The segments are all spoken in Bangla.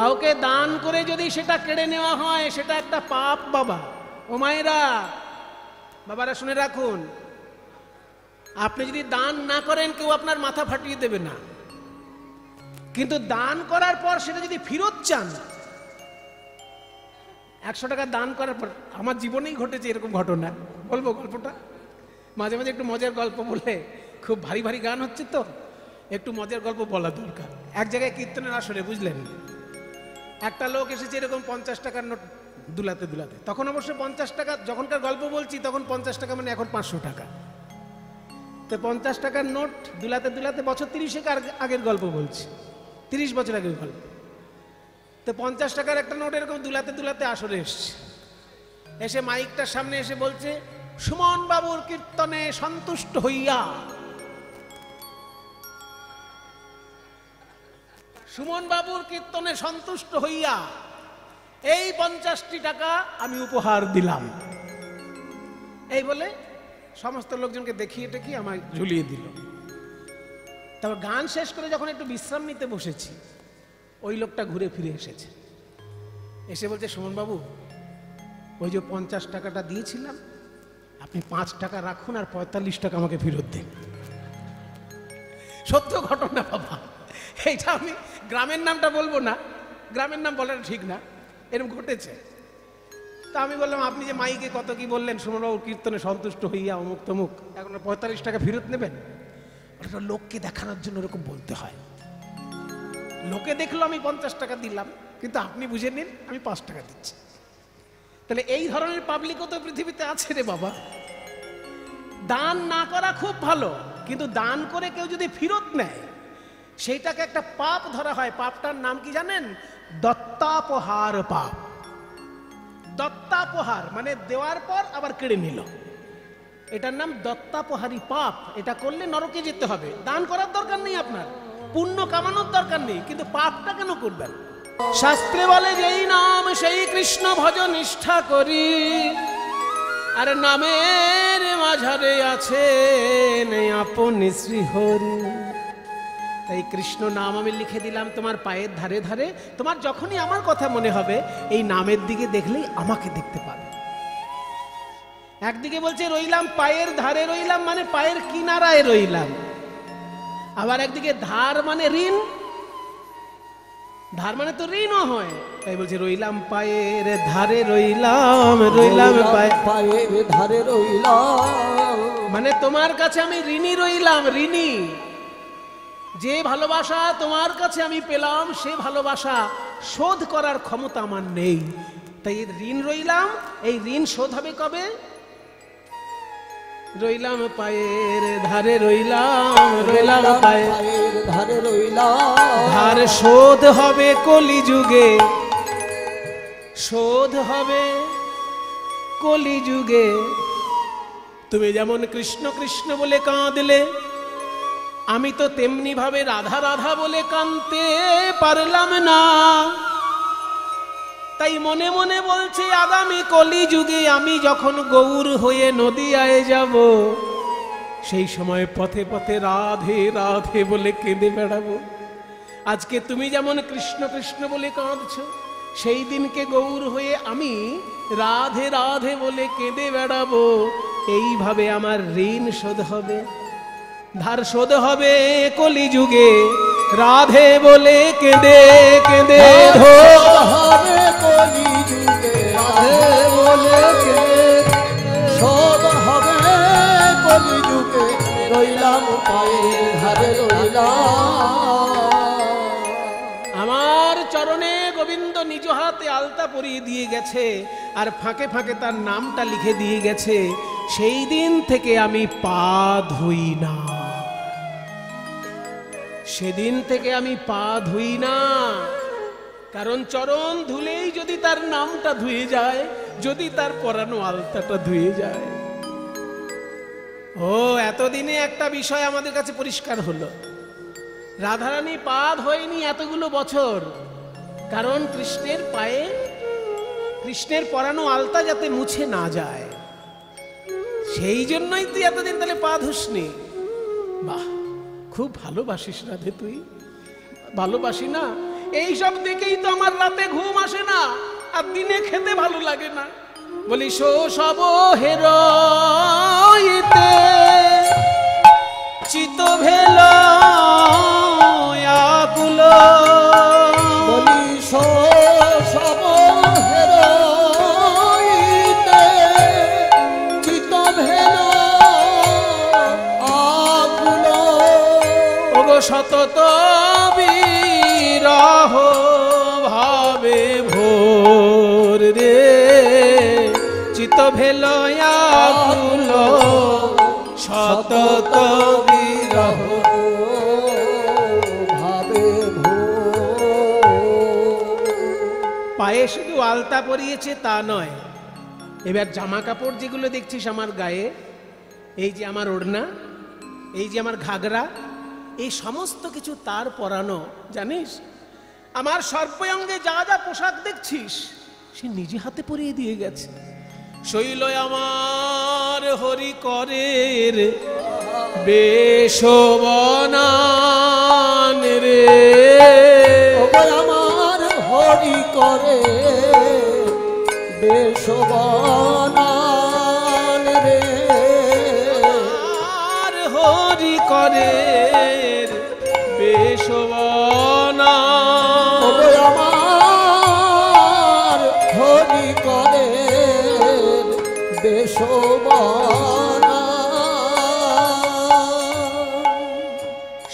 কাউকে দান করে যদি সেটা কেড়ে নেওয়া হয় সেটা একটা পাপ বাবা। ও মায়েরা, বাবারা শুনে রাখুন, আপনি যদি দান না করেন কেউ আপনার মাথা ফাটিয়ে দেবে না, কিন্তু দান করার পর সেটা যদি ফেরত চান, 100 টাকা দান করার পর, আমার জীবনেই ঘটেছে এরকম ঘটনা, বলবো গল্পটা? মাঝে মাঝে একটু মজার গল্প বলে, খুব ভারী ভারী গান হচ্ছে তো একটু মজার গল্প বলা দরকার। এক জায়গায় কীর্তনের আসরে, বুঝলেন, একটা লোক এসেছে এরকম 50 টাকার নোট দুলাতে দুলাতে। তখন অবশ্য 50 টাকা, যখনকার গল্প বলছি তখন 50 টাকা মানে এখন 500 টাকা। তো 50 টাকার নোট দুলাতে দুলাতে, বছর 30 আগের গল্প বলছি, 30 বছর আগের গল্প। তো 50 টাকার একটা নোট এরকম দুলাতে দুলাতে আসরে এসছে, এসে মাইকটার সামনে এসে বলছে, সুমন বাবুর কীর্তনে সন্তুষ্ট হইয়া, সুমন বাবুর কীর্তনে সন্তুষ্ট হইয়া এই 50টি টাকা আমি উপহার দিলাম। এই বলে সমস্ত লোকজনকে দেখিয়ে টেকিয়ে আমায় ঝুলিয়ে দিল। তারপর গান শেষ করে যখন একটু বিশ্রাম নিতে বসেছি, ওই লোকটা ঘুরে ফিরে এসেছে, এসে বলছে, সুমন বাবু, ওই যে 50 টাকাটা দিয়েছিলাম, আপনি 5 টাকা রাখুন আর 45 টাকা আমাকে ফেরত দেন। সত্য ঘটনা বাবা, এইটা আমি গ্রামের নামটা বলবো না, গ্রামের নাম বলাটা ঠিক না, এরকম ঘটেছে। তা আমি বললাম, আপনি যে মাইকে কত কি বললেন, সুমনবাবুর কীর্তনে সন্তুষ্ট হইয়া অমুক তমুক, এখন 45 টাকা ফেরত নেবেন? ওটা লোককে দেখানোর জন্য এরকম বলতে হয়। লোকে দেখলো আমি 50 টাকা দিলাম, কিন্তু আপনি বুঝে নিন আমি 5 টাকা দিচ্ছি। তাহলে এই ধরনের পাবলিকও তো পৃথিবীতে আছে রে বাবা। দান না করা খুব ভালো, কিন্তু দান করে কেউ যদি ফেরত নেয় সেইটাকে একটা পাপ ধরা হয়। পাপটার নাম কি জানেন? দত্তাপহার পাপ। দত্তাপহার মানে দেওয়ার পর আবার কেড়ে নিল, এটার নাম দত্তাপহারী পাপ। এটা করলে নরকে যেতে হবে। দান করার দরকার নেই, আপনার পুণ্য কামানোর দরকার নেই, কিন্তু পাপটা কেন করবেন? শাস্ত্রে বলে, যেই নাম সেই কৃষ্ণ ভজ নিষ্ঠা করি, আর নামের মাঝারে আছে আপনি শ্রীহরি। তাই কৃষ্ণ নাম আমি লিখে দিলাম তোমার পায়ের ধারে ধারে। তোমার যখনই আমার কথা মনে হবে এই নামের দিকে দেখলেই আমাকে দেখতে পাবে। একদিকে বলছে রইলাম পায়ের ধারে, রইলাম মানে পায়ের কিনারায় রইলাম। আবার একদিকে ধার মানে ঋণ, ধার মানে তো ঋণও হয়। তাই বলছে রইলাম পায়ের ধারে রইলাম, রইলাম পায়ের ধারে রইলাম, মানে তোমার কাছে আমি ঋণী রইলাম, ঋণী। যে ভালোবাসা তোমার কাছে আমি পেলাম সে ভালোবাসা শোধ করার ক্ষমতা আমার নেই। তাই ঋণ রইলাম, এই ঋণ শোধ হবে কবে? রইলাম পায়ের ধারে রইলাম, রইলাম পায়ের ধারে রইলাম। ধার শোধ হবে কলিযুগে, শোধ হবে কলিযুগে। তুমি যেমন কৃষ্ণ কৃষ্ণ বলে কাঁদলে, আমি তো তেমনি ভাবে রাধা রাধা বলে কাঁদতে পারলাম না। তাই মনে মনে বলছে আগামী কলিযুগে আমি যখন গৌর হয়ে নদিয়ায় যাব, সেই সময় পথে পথে রাধে রাধে বলে কেঁদে বেড়াবো। আজকে তুমি যেমন কৃষ্ণ কৃষ্ণ বলে কাঁদছো, সেই দিনকে গৌর হয়ে আমি রাধে রাধে বলে কেঁদে বেড়াবো। এইভাবে আমার ঋণ শোধ হবে, ধার শোধ হবে কলিযুগে। রাধে বলে কেঁদে কেঁদে হবে কলিযুগে, রাধে বলে শোধ হবে কলিযুগে। রইলাম পায়ের ধারে রইলাম। আমার চরণে গোবিন্দ নিজ হাতে আলতা পরিয়ে দিয়ে গেছে, আর ফাঁকে ফাঁকে তার নামটা লিখে দিয়ে গেছে। সেই দিন থেকে আমি পা ধুই না, সেদিন থেকে আমি পা ধুই না। কারণ চরণ ধুলেই যদি তার নামটা ধুয়ে যায়, যদি তার পরানো আলতাটা ধুয়ে যায়। ও এতদিনে একটা বিষয় আমাদের কাছে পরিষ্কার হলো, রাধারানী পা ধোয়নি এতগুলো বছর, কারণ কৃষ্ণের পায়ে কৃষ্ণের পরানো আলতা যাতে মুছে না যায়, সেই জন্যই তুই এতদিন তাহলে পা ধুসনি। বাহ, খুব ভালোবাসিস রাধে তুই। ভালোবাসি না, এইসব দেখেই তো আমার রাতে ঘুম আসে না, আর দিনে খেতে ভালো লাগে না। বলি সব হেরইতে চিত ভেল আকুল, বলি সব হেরইতে চিত ভেল আকুল। ওগো সতত বিরহ ভাবে ভোর রে, চিত ভেল আকুল, সতত বিরহ ভাবে পায়ে শুধু আলতা পরিয়েছে তা নয়, এবার জামা কাপড় যেগুলো দেখছিস আমার গায়ে, এই যে আমার ওড়না, এই যে আমার ঘাগরা, এই সমস্ত কিছু তার পরানো। জানিস আমার সর্বাঙ্গে যা যা পোশাক দেখছিস সে নিজে হাতে পরিয়ে দিয়ে গেছে। শৈল আমার হরি করের বেশবনান রে, আমার হরি করে বেশবনান রে, আর হরি করে বেশবনান, আমার হরি করে বেশবনান।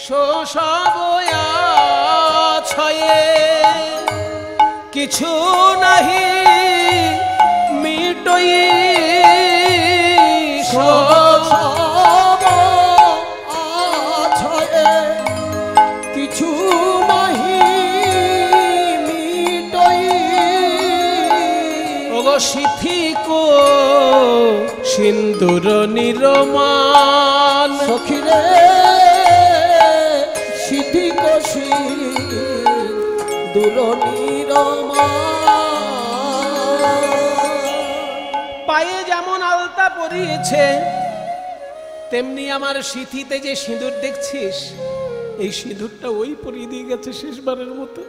শোষবয়া ছয়ে কিছু নাহি মিটই, কিছু নাহি মিটই। ওগো সিথিক সিন্দুর নিরমান, সখিরে সিদ্ধি কষি দূর পায়ে যেমন আলতা পরিয়েছে তেমনি আমার সিথিতে যে সিঁদুর দেখছিস, এই সিঁদুরটা ওই পরিয়ে দিয়ে গেছে শেষবারের মতো।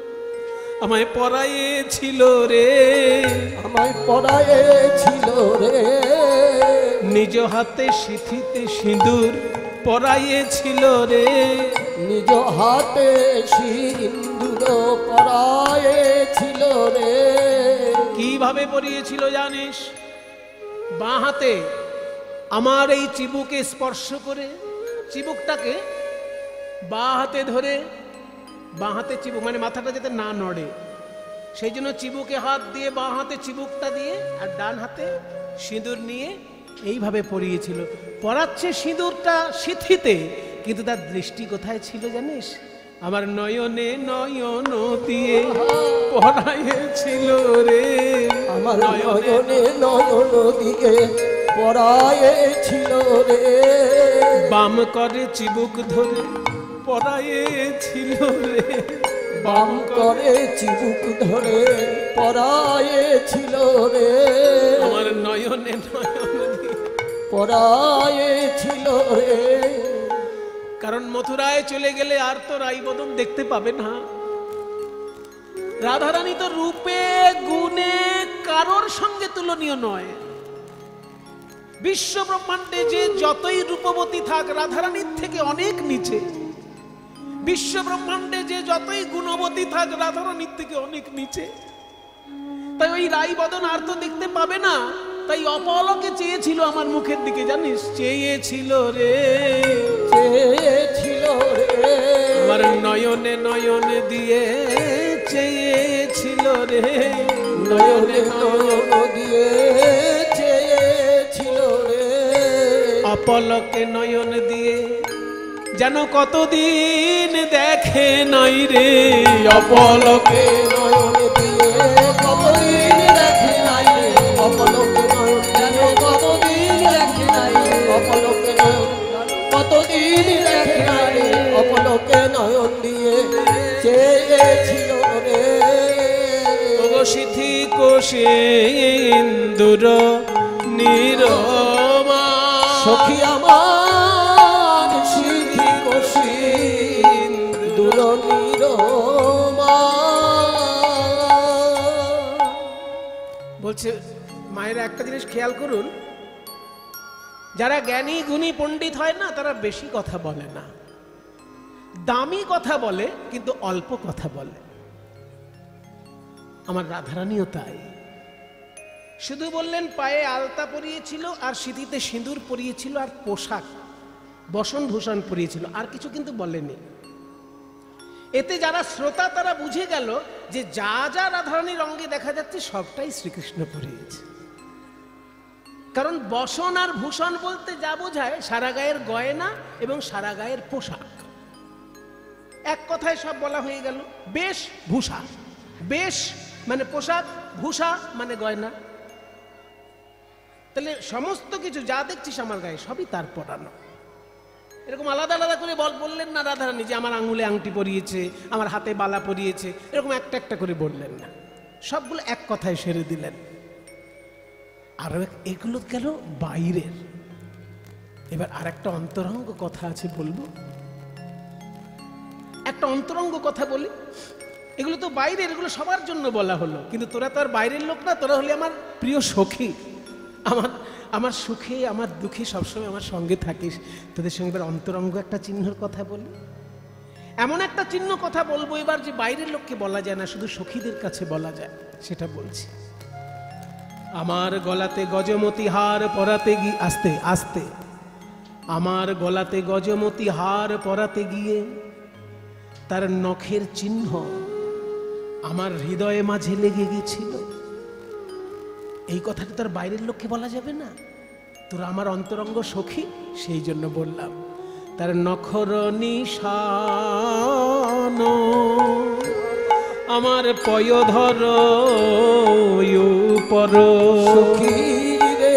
আমায় পরাইয়েছিল রে, আমায় পরাইয়েছিল রে, নিজ হাতে সিথিতে সিঁদুর পরাইয়েছিল রে, নিজ হাতে সিন্দুর পরাইয়েছিল রে। কিভাবে পরিয়েছিল জানিস? বাঁ হাতে আমার এই চিবুকে স্পর্শ করে, চিবুকটাকে বাঁ হাতে ধরে, বাঁ হাতে চিবুক মানে মাথাটা যাতে না নড়ে, সেই জন্য চিবুকে হাত দিয়ে বাঁ হাতে চিবুকটা দিয়ে আর ডান হাতে সিঁদুর নিয়ে এইভাবে পরিয়েছিল। পরাচ্ছে সিঁদুরটা সিথিতে, কিন্তু তার দৃষ্টি কোথায় ছিল জানিস? আমার নয়নে নয়ন দিয়ে পরাইয়েছিল রে, আমার নয়নে নয়ন দিয়ে পরাইয়েছিল রে, বাম করে চিবুক ধরে পরাইয়েছিল রে, বাম করে চিবুক ধরে পরাইয়েছিল রে, আমার নয়নে নয়ন দিয়ে পরাইয়েছিল রে। কারণ মথুরায় চলে গেলে আর তো রাইবদন দেখতে পাবে না। রাধারানী তো রূপে গুণে কারোর সঙ্গে তুলনীয় নয়। বিশ্ব ব্রহ্মাণ্ডে যে যতই রূপবতী থাক রাধারানীর থেকে অনেক নিচে, বিশ্ব ব্রহ্মাণ্ডে যে যতই গুণবতী থাক রাধারানীর থেকে অনেক নিচে। তাই ওই রাইবদন আর তো দেখতে পাবে না, তাই অপলকে চেয়েছিল আমার মুখের দিকে, জানিস? চেয়েছিল রে, চেয়েছিল রে, আমার নয়নে নয়নে দিয়ে চেয়েছিল রে, নয়নে নয়ন দিয়ে চেয়েছিল রে, অপলকে নয়ন দিয়ে যেন কতদিন দেখে নাই রে, অপলকে নয়ন দিয়ে কতদিন দেখে নাই রে, অপলকে নয়ন দিয়ে কতদিন দেখে নাই রে, অপলকে নয়ন কতদিন দেখে নাই রে, অপলকে নয়ন দিয়ে চেয়েছিল রে। ওগো সিথি কোষেন্দুর নিরমা, সখী আমার সিদ্ধি কষি দূর নিরমা, বলছে মায়েরা একটা জিনিস খেয়াল করুন, যারা জ্ঞানী গুণী পণ্ডিত হয় না তারা বেশি কথা বলে না, দামি কথা বলে কিন্তু অল্প কথা বলে। আমার রাধারানীও তাই। শুধু বললেন পায়ে আলতা পরিয়েছিল আর সিঁথিতে সিঁদুর পরিয়েছিল আর পোশাক বসন ভূষণ পরিয়েছিল, আর কিছু কিন্তু বলেনি। এতে যারা শ্রোতা তারা বুঝে গেল যে যা যা রাধারানীর অঙ্গে দেখা যাচ্ছে সবটাই শ্রীকৃষ্ণ পরিয়েছে। কারণ বসন আর ভূষণ বলতে যা বোঝায় সারা গায়ের গয়না এবং সারা গায়ের পোশাক, এক কথায় সব বলা হয়ে গেল। বেশ ভূষা, বেশ মানে পোশাক, ভূষা মানে গয়না। তাহলে সমস্ত কিছু যা দেখছিস আমার গায়ে সবই তার পরানো। এরকম আলাদা আলাদা করে বললেন না রাধারানী যে আমার আঙুলে আংটি পরিয়েছে, আমার হাতে বালা পরিয়েছে, এরকম একটা একটা করে বললেন না, সবগুলো এক কথায় সেরে দিলেন। আর এগুলো গেল বাইরের। এবার আর একটা অন্তরঙ্গ কথা আছে, বলবো একটা অন্তরঙ্গ কথা বলি। এগুলো তো বাইরের, এগুলো সবার জন্য বলা হলো, কিন্তু তোরা তো আর বাইরের লোক না, তোরা হলে আমার প্রিয় সখী, আমার সুখে আমার দুঃখে সবসময় আমার সঙ্গে থাকিস। তোদের সঙ্গে এবার অন্তরঙ্গ একটা চিহ্নর কথা বলি। এমন একটা চিহ্ন কথা বলবো এবার যে বাইরের লোককে বলা যায় না, শুধু সখীদের কাছে বলা যায়, সেটা বলছি। আমার গলাতে গজমতি হার পরাতে গিয়ে, আস্তে আস্তে, আমার গলাতে গজমতি হার পরাতে গিয়ে তার নখের চিহ্ন আমার হৃদয়ে মাঝে লেগে গেছিল। এই কথাটা তার বাইরের লোককে বলা যাবে না, তোরা আমার অন্তরঙ্গ সখী, সেই জন্য বললাম। তার নখর নিশান আমার পয়ধর পর সখী রে,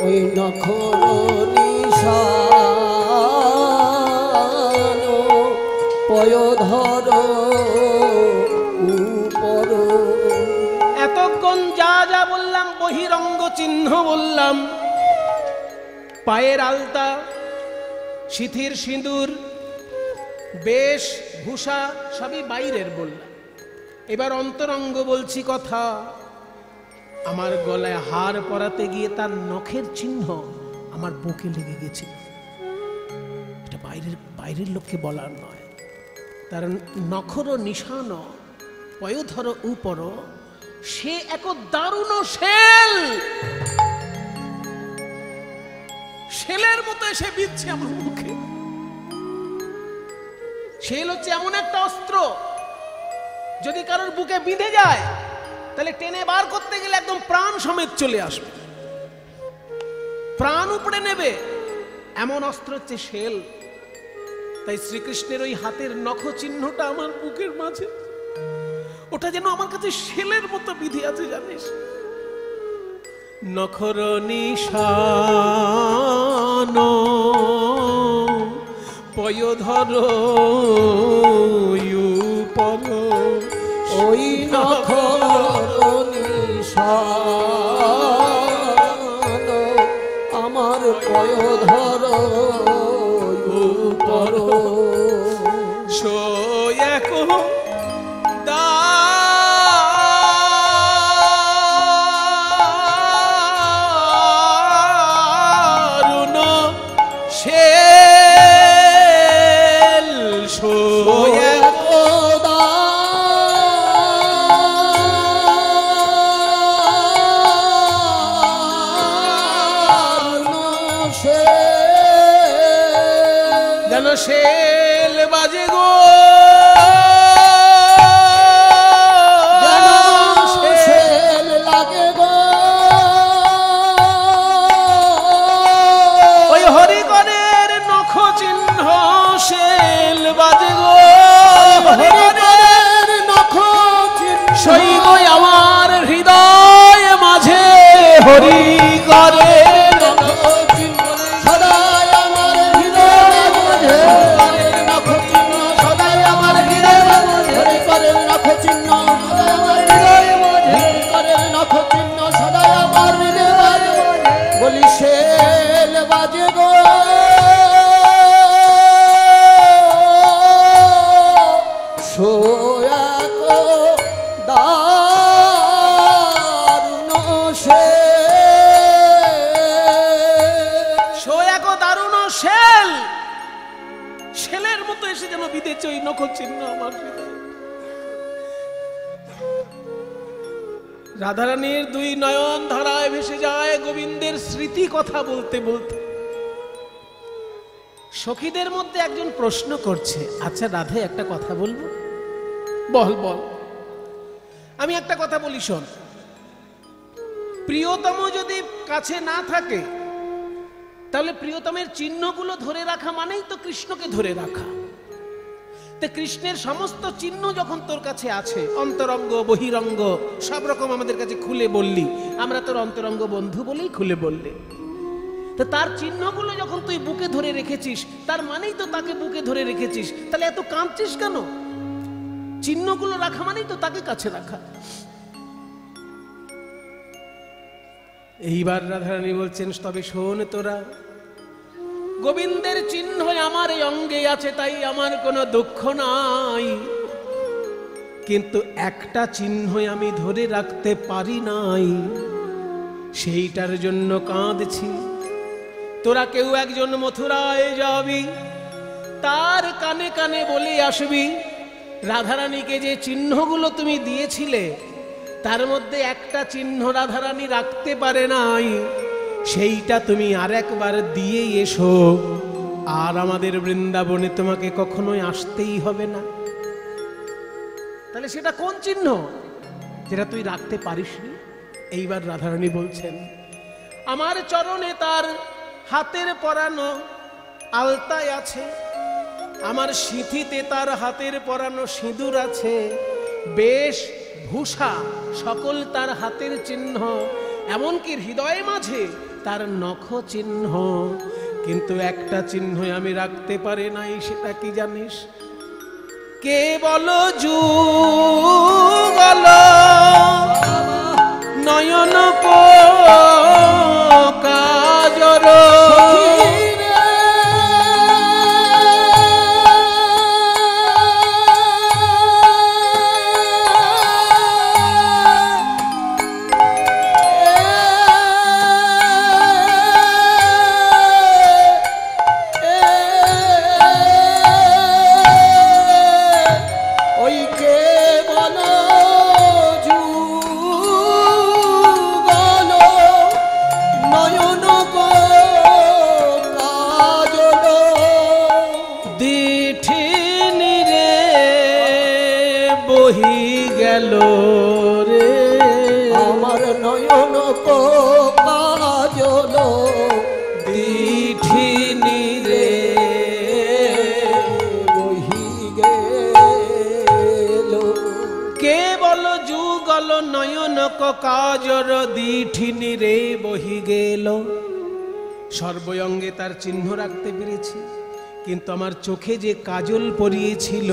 ওই নখর নিশান পয়ধর উপর। এতক্ষণ যা যা বললাম বহিরঙ্গ চিহ্ন বললাম, পায়ের আলতা, সিঁথির সিঁদুর, বেশ ভূষা সবই বাইরের বললাম। এবার অন্তরঙ্গ বলছি কথা। আমার গলায় হার পরাতে গিয়ে তার নখের চিহ্ন আমার বুকে লেগে গেছিল। এটা বাইরের লোককে বলার নয়। তার নখর নিশান পয়ধর উপর, সে এক দারুণ শেল, শেলের মতো এসে বিচ্ছে আমার মুখে। শেল হচ্ছে এমন একটা অস্ত্র, যদি কারোর বুকে বিঁধে যায় তাহলে টেনে বার করতে গেলে একদম প্রাণ সমেত চলে আসবে, প্রাণ উপড়ে নেবে, এমন অস্ত্র হচ্ছে শেল। তাই শ্রীকৃষ্ণের ওই হাতের নখ চিহ্নটা আমার বুকের মাঝে, ওটা যেন আমার কাছে শেলের মতো বিধি আছে জানিস। নখর নিশান পয়ধর পর, ওই নখর নিশান আমার পয়ধর উপর। সোয়াক দারুণ শেল, সোয়াক যেন শেল বাজে গো, শেল লাগে গো, ওই হরিগণের নখ চিহ্ন শেল বাজে গো, হরিগণের নখ চিহ্ন শৈব আমার হৃদয় মাঝে, হরিগণের নখ চিহ্ন সদাই আমার হৃদয় মাঝে। এসে যেন বিঁধেছে ওই নখ চিহ্ন আমার হৃদয়ে। রাধারানীর দুই নয়ন ধারায় ভেসে যায় গোবিন্দের স্মৃতি কথা বলতে বলতে। সখীদের মধ্যে একজন প্রশ্ন করছে, আচ্ছা রাধে একটা কথা বলবো? বল বল। আমি একটা কথা বলি শোন, প্রিয়তম যদি কাছে না থাকে তাহলে প্রিয়তমের চিহ্নগুলো ধরে রাখা মানেই তো কৃষ্ণকে ধরে রাখা। তো কৃষ্ণের সমস্ত চিহ্ন যখন তোর কাছে আছে, অন্তরঙ্গ বহিরঙ্গ সব রকম আমাদের কাছে খুলে বললি, আমরা তোর অন্তরঙ্গ বন্ধু বলেই খুলে বললে, তো তার চিহ্নগুলো যখন তুই বুকে ধরে রেখেছিস তার মানেই তো তাকে বুকে ধরে রেখেছিস, তাহলে এত কাঁদছিস কেন? চিহ্নগুলো রাখা মানেই তো তাকে কাছে রাখা। এইবার রাধারানী বলছেন, তবে শোন তোরা, গোবিন্দের চিহ্ন আমার এই অঙ্গে আছে তাই আমার কোনো দুঃখ নাই, কিন্তু একটা চিহ্ন আমি ধরে রাখতে পারি নাই, সেইটার জন্য কাঁদছি। তোরা কেউ একজন মথুরায় যাবি, তার কানে কানে বলে আসবি রাধারানীকে যে চিহ্নগুলো তুমি দিয়েছিলে তার মধ্যে একটা চিহ্ন রাধারানী রাখতে পারে নাই, সেইটা তুমি আরেকবার দিয়ে এসো, আর আমাদের বৃন্দাবনে তোমাকে কখনোই আসতেই হবে না। তাহলে সেটা কোন চিহ্ন যেটা তুই রাখতে পারিসনি? এইবার রাধারানী বলছেন, আমার চরণে তার হাতের পরানো আলতায় আছে, আমার সিঁথিতে তার হাতের পরানো সিঁদুর আছে, বেশ ভূষা সকল তার হাতের চিহ্ন, এমনকি হৃদয় মাঝে তার নখ চিহ্ন, কিন্তু একটা চিহ্ন আমি রাখতে পারি নাই, সেটা কি জানিস? কেবল যুগল নয়ন কাজর রে আমার নয়ন কাজল দিঠিনি রে বহি গেল। কেবল যুগল নয়ন কাজর দিঠিনি রে বহি গেল। সর্বঙ্গে তার চিহ্ন রাখতে পেরেছি, কিন্তু আমার চোখে যে কাজল পরিয়েছিল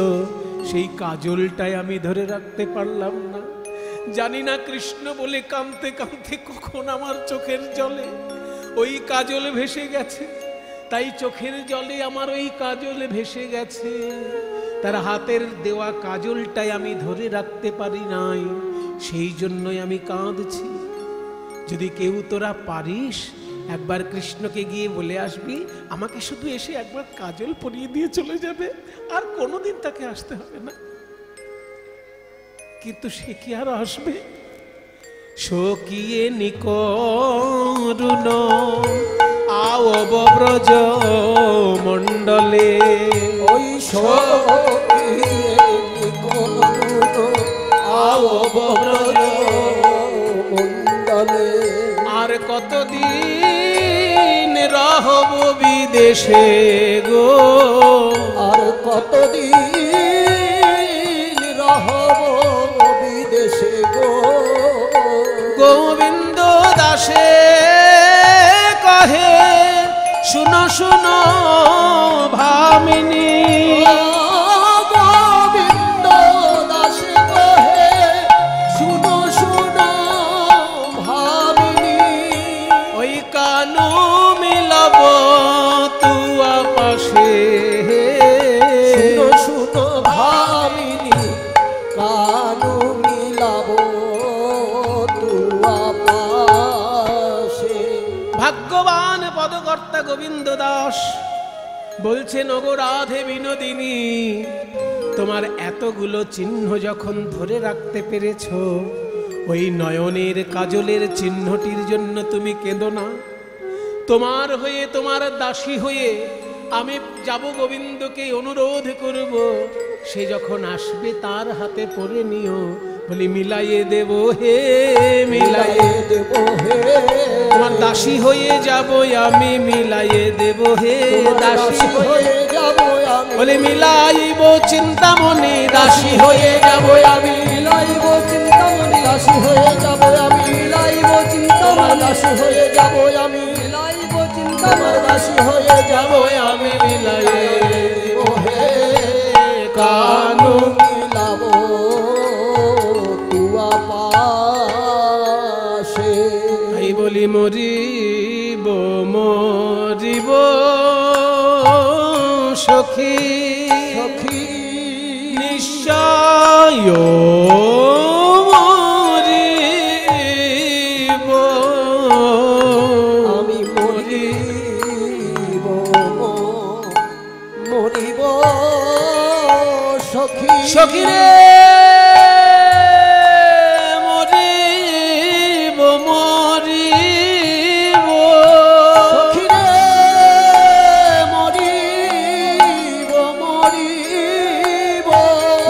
সেই কাজলটাই আমি ধরে রাখতে পারলাম না। জানি না কৃষ্ণ বলে কাঁদতে কাঁদতে কখন আমার চোখের জলে ওই কাজল ভেসে গেছে, তাই চোখের জলে আমার ওই কাজল ভেসে গেছে, তার হাতের দেওয়া কাজলটাই আমি ধরে রাখতে পারি নাই, সেই জন্যই আমি কাঁদছি। যদি কেউ তোরা পারিস একবার কৃষ্ণকে গিয়ে বলে আসবি, আমাকে শুধু এসে একবার কাজল পরিয়ে দিয়ে চলে যাবে, আর কোনোদিন তাকে আসতে হবে না। কিন্তু সে কি আর আসবে? সকিয়ে নিকরুণ আওব ব্রজ মণ্ডলে, ওই সকিয়ে নিকরুণ আওব ব্রজ মণ্ডলে, আর কতদিন রহব বিদেশে গো, আর কতদিন রহব বিদেশে গো। গোবিন্দ দাসে কহে শুনো শুনো ভামিনী, গোবিন্দ দাসে কহে শুনো শুনো ভামিনী, ওই কানু মিলাব তুয়া পাশে, শুনো শুনো ভামিনী কানু মিলাব তুয়া পাশে। ভাগ্যবান পদকর্তা গোবিন্দ দাস বলছে নগো রাধে বিনোদিনী, তোমার এতগুলো চিহ্ন যখন ধরে রাখতে পেরেছো, ওই নয়নের কাজলের চিহ্নটির জন্য তুমি কেঁদো না। তোমার হয়ে, তোমার দাসী হয়ে আমি যাব, গোবিন্দকে অনুরোধ করব, সে যখন আসবে তার হাতে পরে নিও। বলি মিলাইয়ে দেব হে, মিলাইয়ে দেব হে, তোমার দাসী হয়ে যাব আমি, মিলাইয়ে দেব হে, দাসী হয়ে যাব আমি। বলে মিলাইব চিন্তামণি, দাসী হয়ে যাব আমি, মিলাইব চিন্তামণি, দাসী হয়ে যাব আমি। মিলাইব চিন্তামণি, দাসী হয়ে যাব আমি। মিলাইব চিন্তামণি, দাসী হয়ে যাব আমি, মিলাইয়ে দেব হে, কানু মিলাব তুয়া পাশে। এই বলি মরিব, মরিব সখী, সখী নিশ্চয় মরিব, আমি মরিব, মরিব সখী, সখী রে মরিব, মরিব সখী রে মরিব, মরিব।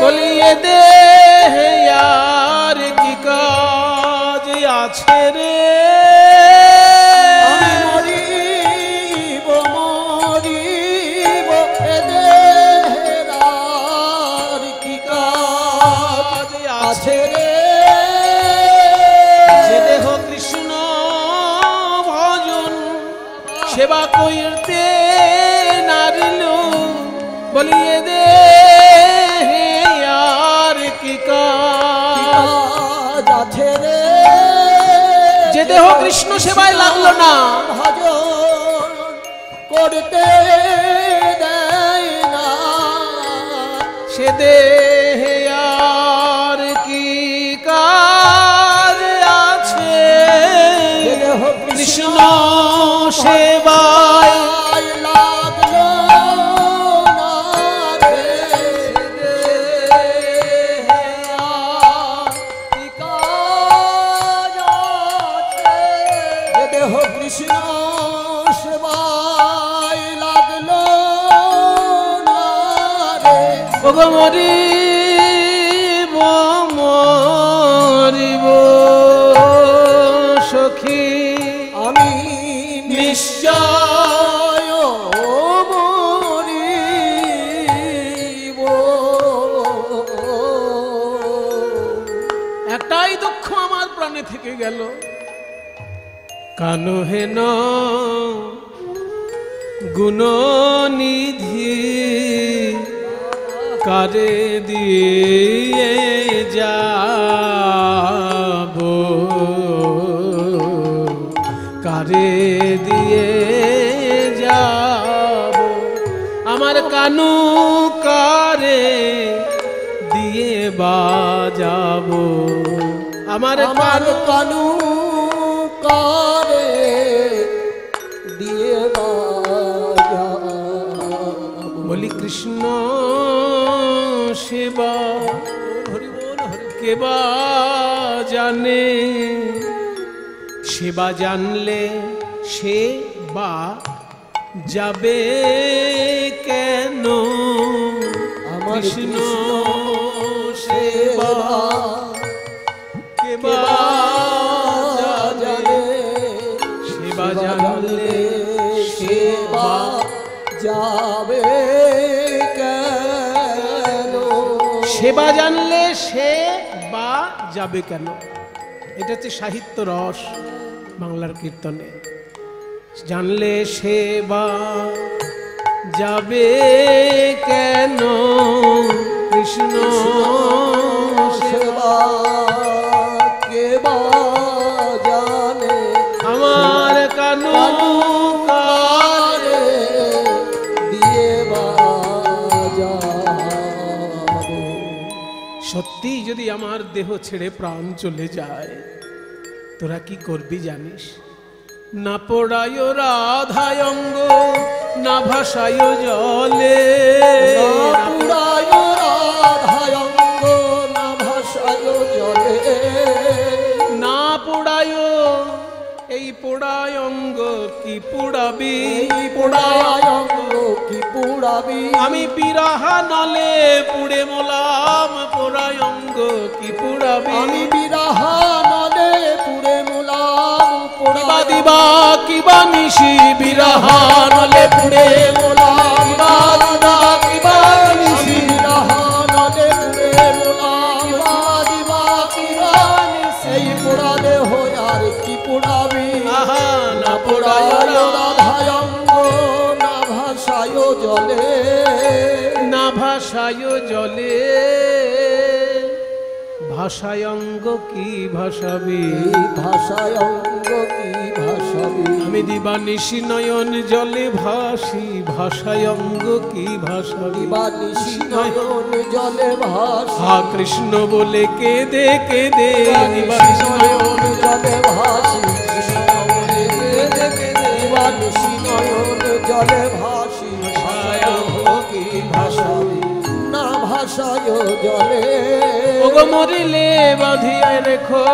বলিয়ে দে আর কি কাজ আছে রে, আমি মরিব, মরিব এদের আর কি কাজ আছে রে। যে দেহ কৃষ্ণ ভজন সেবা করতে নারিল, বলিয়ে দে আর কি কাজ আছে রে। যে দেহ কৃষ্ণ সেবায় লাগলো না, ভজন করতে দেয় না, সে দেহ আর কি কাজ আছে, দেহ কৃষ্ণ সেবায় লাগলো না রে। দেহ কৃষ্ণ সেবায় লাগলো না রে। ওগো মরিব, মরিব সখী, আমি নিশ্চয় মরিব। একটাই দুঃখ আমার প্রাণে থেকে গেল, কানো হেন গুণনিধি কারে দিয়ে যাব, কারে দিয়ে যাব, আমার কানু কারে দিয়ে বাজাবো, আমার আমার কানু কানু কারে দিয়ে বাজাবো। বলি কৃষ্ণ সেবা কেবা জানে, সেবা জানলে সে বা যাবে কেন, আমার কৃষ্ণ সেবা সেবা কেবা জানে, সেবা জানলে সেবা যাবে কেন, সেবা জানলে সে বা যাবে কেন। এটা হচ্ছে সাহিত্য রস বাংলার কীর্তনে। জানলে সে বা যাবে কেন, কৃষ্ণ সেবা কেবা জানে, আমার কানু কারে দিয়ে বাজাবো। সত্যি যদি আমার দেহ ছেড়ে প্রাণ চলে যায়, তোরা কি করবি জানিস? না পোড়ায় রাধায় অঙ্গ না ভাসায় জলে না পুরায় রাধায় অঙ্গ না ভাসায় জলে না পোড়ায় এই পোড়ায় অঙ্গ কি পোড়াবি এই পোড়ায় অঙ্গ কি পুড়াবি আমি বিরাহা নলে পুড়ে মোলাম পোড়ায় অঙ্গ কি পোড়াবি আমি বিরাহা নলে পুড়ে মুলাম কিবা পোড়া দিবা কিবা নিশি বিরাহা নলে পুড়ে মোলাম কিবা দিবা কিবা নিশি বিরাহা নলে পুড়ে মোলাম দিবা কিবা সেই পোড়া দেহ আর কি পোড়াবি আহা না না পোড়ায় পোড়ায় রাধা রাধায় অঙ্গ না ভাসায় জলে না ভাসায় জলে ভাষায় অঙ্গ কি ভাসাবি এই ভাষায় অঙ্গ কি ভাসাবি আমি দিবা নিশি নয়ন জলে ভাসি ভাষায় অঙ্গ কি ভাসাবি দিবা নিশি নয়ন জলে ভাসি হা কৃষ্ণ বলে কেঁদে কেঁদে দিবা নিশি নয়ন জলে ভাসি কৃষ্ণ বলে কেঁদে কেঁদে দিবা নিশি নয়ন জলে ভাসি ভাষায় অঙ্গ কি ভাসাবি না ভাষায় জলে ওগো মরিলে বাঁধিয়া রেখো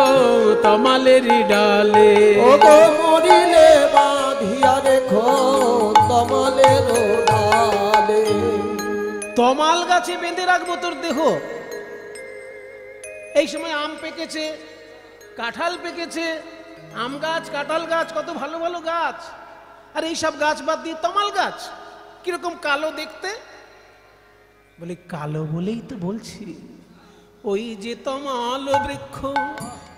তমালেরই ডালে ও গো মরিলে বাঁধিয়া রেখো তমালের ডালে তমাল গাছে বেঁধে রাখবো তোর দেহ এই সময় আম পেকেছে কাঁঠাল পেকেছে আম গাছ কাঁঠাল গাছ কত ভালো ভালো গাছ আর এই সব গাছ বাদ দিয়ে তমাল গাছ কিরকম কালো দেখতে বলি কালো বলেই তো বলছি ওই যে তমাল বৃক্ষ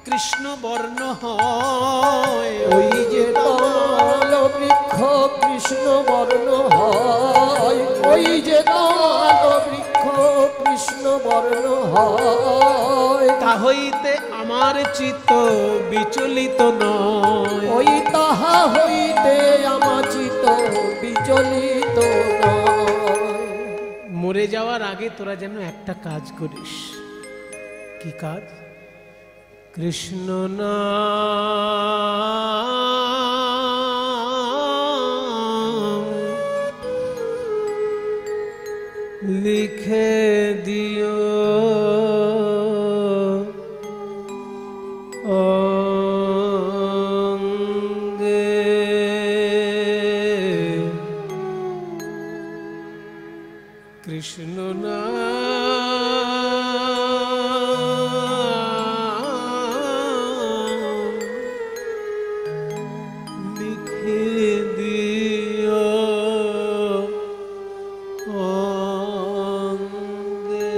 কৃষ্ণ বর্ণ হয় ওই যে তমাল বৃক্ষ কৃষ্ণ বর্ণ হয় ওই যে তমাল বৃক্ষ কৃষ্ণ বর্ণ হয় তা হইতে আমার চিত্ত বিচলিত নয় ওই তাহা হইতে আমার চিত্ত বিচলিত নয়। মরে যাওয়ার আগে তোরা যেন একটা কাজ করিস কি কাজ কৃষ্ণ নাম লিখে দিও অঙ্গে কৃষ্ণ নাম লিখে দিও অঙ্গে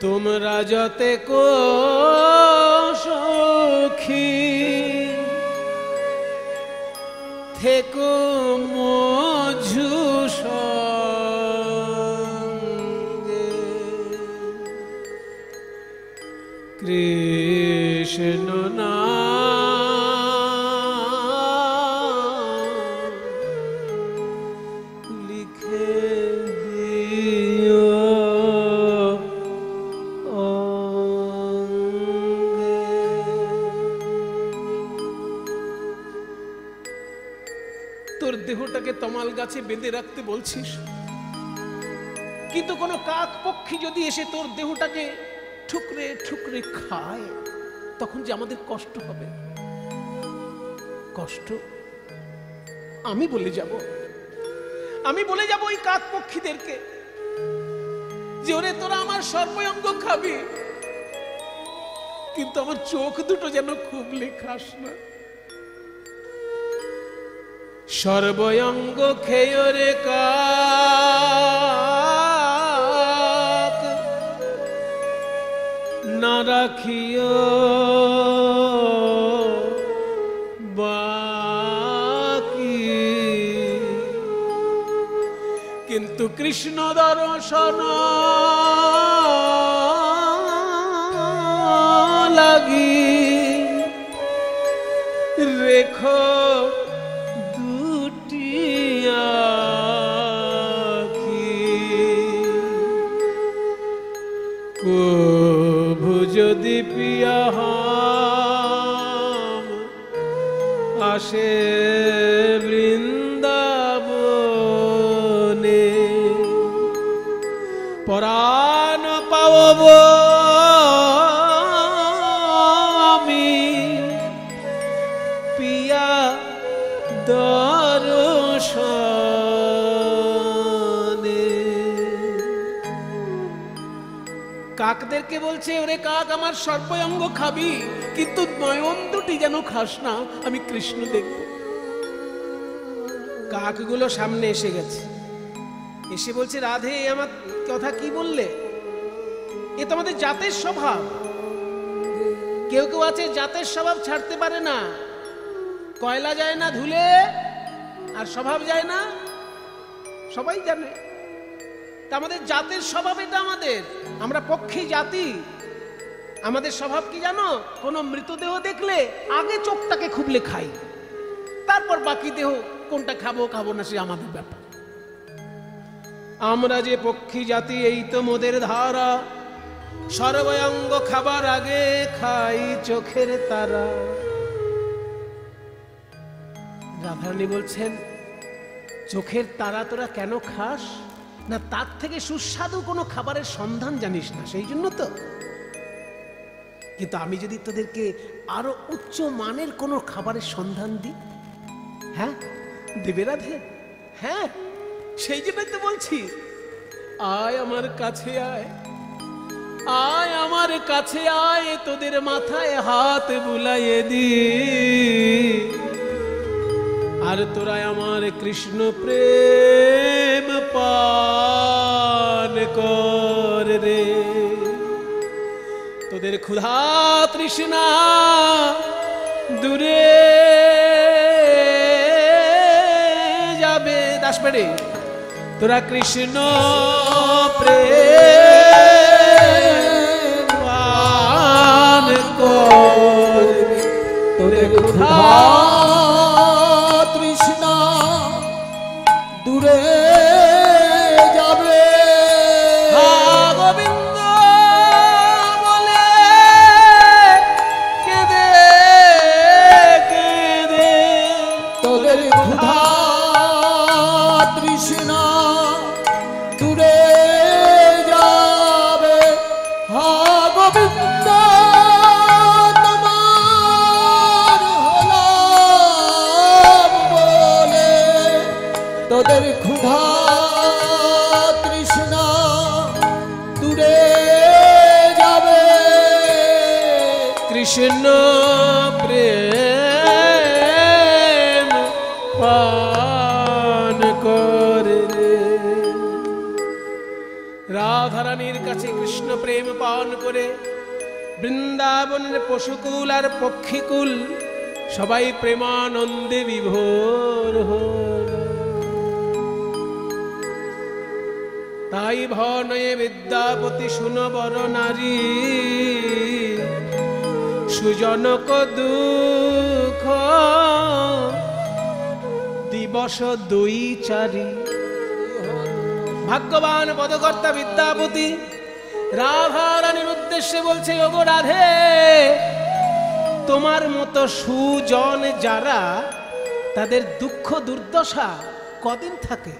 তোমরা যতে কো সখী থেকো মঝু সঙ্গে কৃষ্ণ নাম লিখে দিও অঙ্গে তোর দেহটাকে তমাল গাছে বেঁধে রাখতে বলছিস কিন্তু কোনো কাক পক্ষী যদি এসে তোর দেহটাকে ঠুকরে ঠুকরে খায় তখন যে আমাদের কষ্ট হবে কষ্ট আমি বলে যাব ওই কাক পক্ষীদেরকে যে ওরে তোরা আমার সর্বঙ্গ খাবি কিন্তু আমার চোখ দুটো যেন খুবলে খাস না সর্বঙ্গ খেয় রে কাক না রাখিও বাকি কিন্তু কৃষ্ণ দর্শন লাগি রেখো কভু যদি পিয়া আসে বৃন্দাবনে, পরাণ পাব আমি পিয়া দর্শনে। কাকদেরকে বলছে, ওরে কাক, আমার সর্বঙ্গ খাবি, কিন্তু নয়ন দুটি যেন খাস না, আমি কৃষ্ণ দেখব। কাকগুলো সামনে এসে গেছে, এসে বলছে, রাধে আমার কথা কি বললে? এ তো আমাদের জাতের স্বভাব। কেউ কেউ আছে জাতের স্বভাব ছাড়তে পারে না, কয়লা যায় না ধুলে, আর স্বভাব যায় না, সবাই জানে। তা আমাদের জাতের স্বভাব এটা আমাদের, আমরা পক্ষী জাতি। আমাদের স্বভাব কি জানো? কোনো মৃতদেহ দেখলে আগে চোখটাকে খুবলে খাই, তারপর বাকি দেহ কোনটা খাবো খাবো না সে আমাদের ব্যাপার। আমরা যে পক্ষী জাতি, এই তো মোদের ধারা, সর্বঙ্গ খাবার আগে খাই চোখের তারা। রাধারানী বলছেন, চোখের তারা তোরা কেন খাস? না তার থেকে সুস্বাদু কোনো খাবারের সন্ধান জানিস না, সেই জন্য তো। কিন্তু আমি যদি তোদেরকে আরো উচ্চ মানের কোনো খাবারের সন্ধান দিই, হ্যাঁ দেবে রাধে? হ্যাঁ, সেই জন্যই তো বলছি, আয় আমার কাছে আয়, আয় আমার কাছে আয়, তোদের মাথায় হাত বুলাইয়ে দি, আর তোরা আমার কৃষ্ণ প্রেম পান কর রে। তোদের ক্ষুধা তৃষ্ণা দূরে যাবে। দাসপেড়ে, তোরা কৃষ্ণ প্রেম পান কর, তোদের ক্ষুধা তৃষ্ণা দূরে যাবে। গোবিন্দ বলে কেঁদে কেঁদে তোদের ক্ষুধা তৃষ্ণা দূরে যাবে। হা গোবিন্দ তোমার হলাম বলে, তোদের ক্ষুধা তৃষ্ণা দূরে যাবে। কৃষ্ণ প্রেম পান করে। রাধারানীর কাছে কৃষ্ণ প্রেম পান করে বৃন্দাবনের পশুকুল আর পক্ষীকুল সবাই প্রেমানন্দে বিভোর হল। তাই ভনয়ে বিদ্যাপতি শুনো বড় নারী, সুজনক দুঃখ দিবস দুই চারি। ভাগ্যবান পদকর্তা বিদ্যাপতি রাধারানীর উদ্দেশ্যে বলছে, ওগো রাধে, তোমার মতো সুজন যারা, তাদের দুঃখ দুর্দশা কদিন থাকে?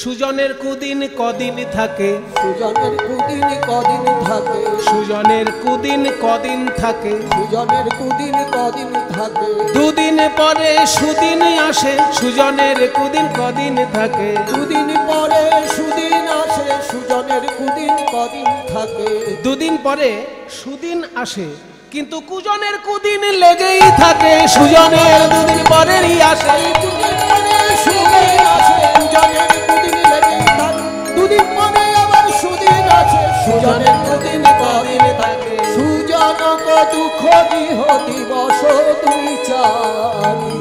সুজনের কুদিন কদিন থাকে, সুজনের কুদিন কদিন থাকে, সুজনের কুদিন কদিন থাকে, সুজনের কুদিন কদিন থাকে। দুদিন পরে সুদিন আসে, সুজনের কুদিন কদিন থাকে। দুদিন পরে সুদিন আসে, সুজনের কুদিন কদিন থাকে। দুদিন পরে সুদিন আসে, কিন্তু কুজনের কুদিন লেগেই থাকে। সুজনের দুদিন পরেই আসে, দুদিন পরে সুদিন আসে, সুজনের কুদিন লেগেই থাকে। দুদিন পরে আবার সুদিন আছে, সুজনের কুদিন কদিন থাকে। সুজনক দুঃখ দিহ দিবস দুই চারি।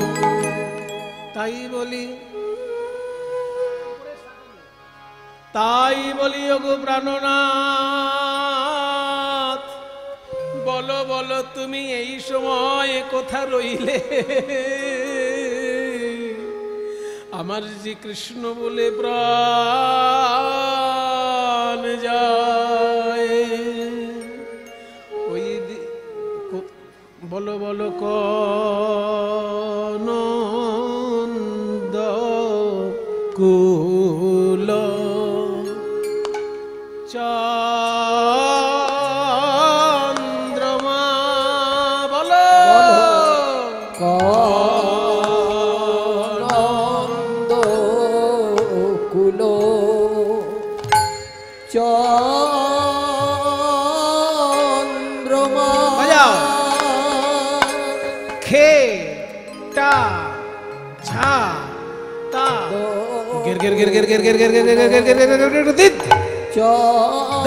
তাই বলি, তাই বলি ওগো প্রাণনাথ, বলো বলো তুমি এই সময় কোথা রইলে? আমার যে কৃষ্ণ বলে প্রাণ যায়, ওই বলো বলো কোন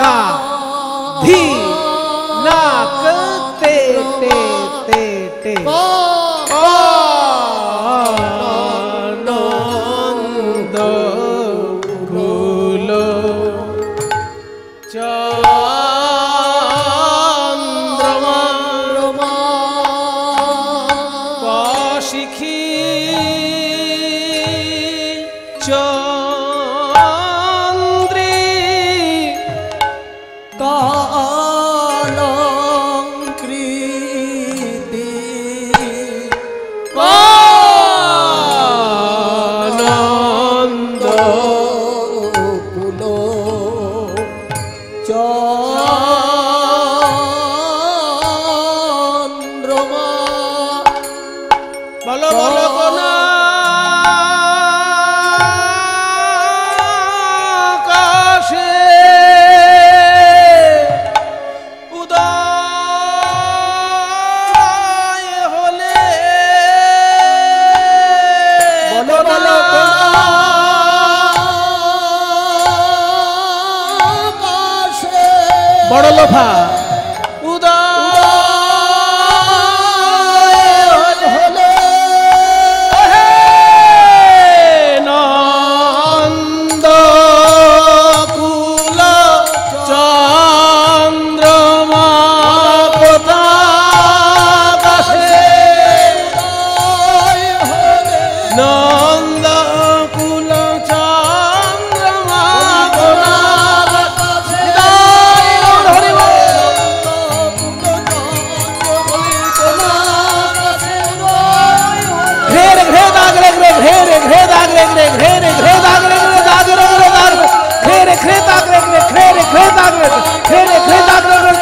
দা ধি না তে তে তে তে আনন্দ কুল চন্দ্রমা কশিখী চন্দ্রী কালঙ্কৃতি আনন্দ কুল চন্দ্রমা বলো বলো কোনা আকাশে উদয় হলে বলো বলো আকাশে বড় লোভা উদয় হলে নন্দ কুল চন্দ্রমা পতাকাশে নন্দ কুল চন্দ্রমা পতাকাশে হরি বল ঘ্রে ঘ্রে দাগ রে ঘ্রে ঘ্রে ঘ্রে দাগ রে ঘ্রে ঘ্রে ঘ্রে দাগ রে ঘ্রে দাগ রে ঘ্রে দাগ ঘ্রে ঘ্রে দাগ রে ঘ্রে ঘ্রে দাগ রে ঘ্রে ঘ্রে দাগ রে ঘ্রে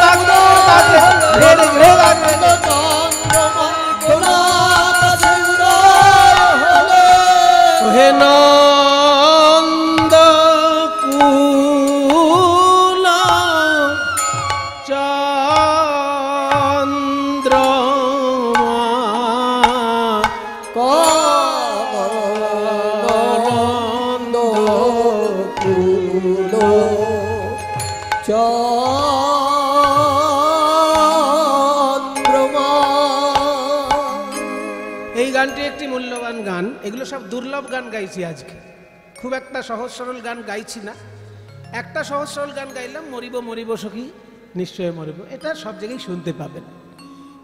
দাগ রে ঘ্রে ঘ্রে দাগ রে হে নন্দ কুল চন্দ্রমা আনন্দ কুল চন্দ্রমা এই গানটি একটি মূল্যবান গান। এগুলো সব দুর্লভ গান গাইছি আজকে, খুব একটা সহজ সরল গান গাইছি না। একটা সহজ সরল গান গাইলাম, মরিব মরিব সখী নিশ্চয় মরিব, এটা সব জায়গায় শুনতে পাবেন।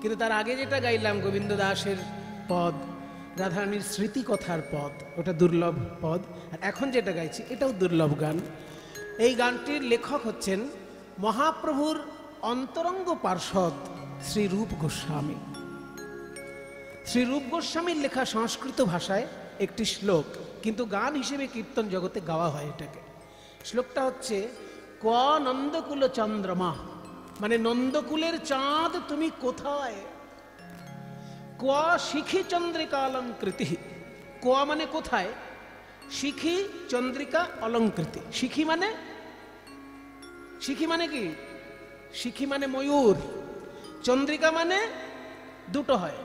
কিন্তু তার আগে যেটা গাইলাম গোবিন্দ দাসের পদ, রাধারানীর স্মৃতি কথার পদ, ওটা দুর্লভ পদ। আর এখন যেটা গাইছি এটাও দুর্লভ গান। এই গানটির লেখক হচ্ছেন মহাপ্রভুর অন্তরঙ্গ পার্ষদ শ্রী রূপ গোস্বামী। শ্রী রূপ গোস্বামীর লেখা সংস্কৃত ভাষায় একটি শ্লোক, কিন্তু গান হিসেবে কীর্তন জগতে গাওয়া হয় এটাকে। শ্লোকটা হচ্ছে ক নন্দকুল চন্দ্রমা, মানে নন্দকুলের চাঁদ তুমি কোথায়। ক শিখি চন্দ্রিকা অলঙ্কৃতি, ক মানে কোথায়, শিখি চন্দ্রিকা অলঙ্কৃতি। শিখি মানে কি, শিখি মানে ময়ূর, চন্দ্রিকা মানে দুটো হয়,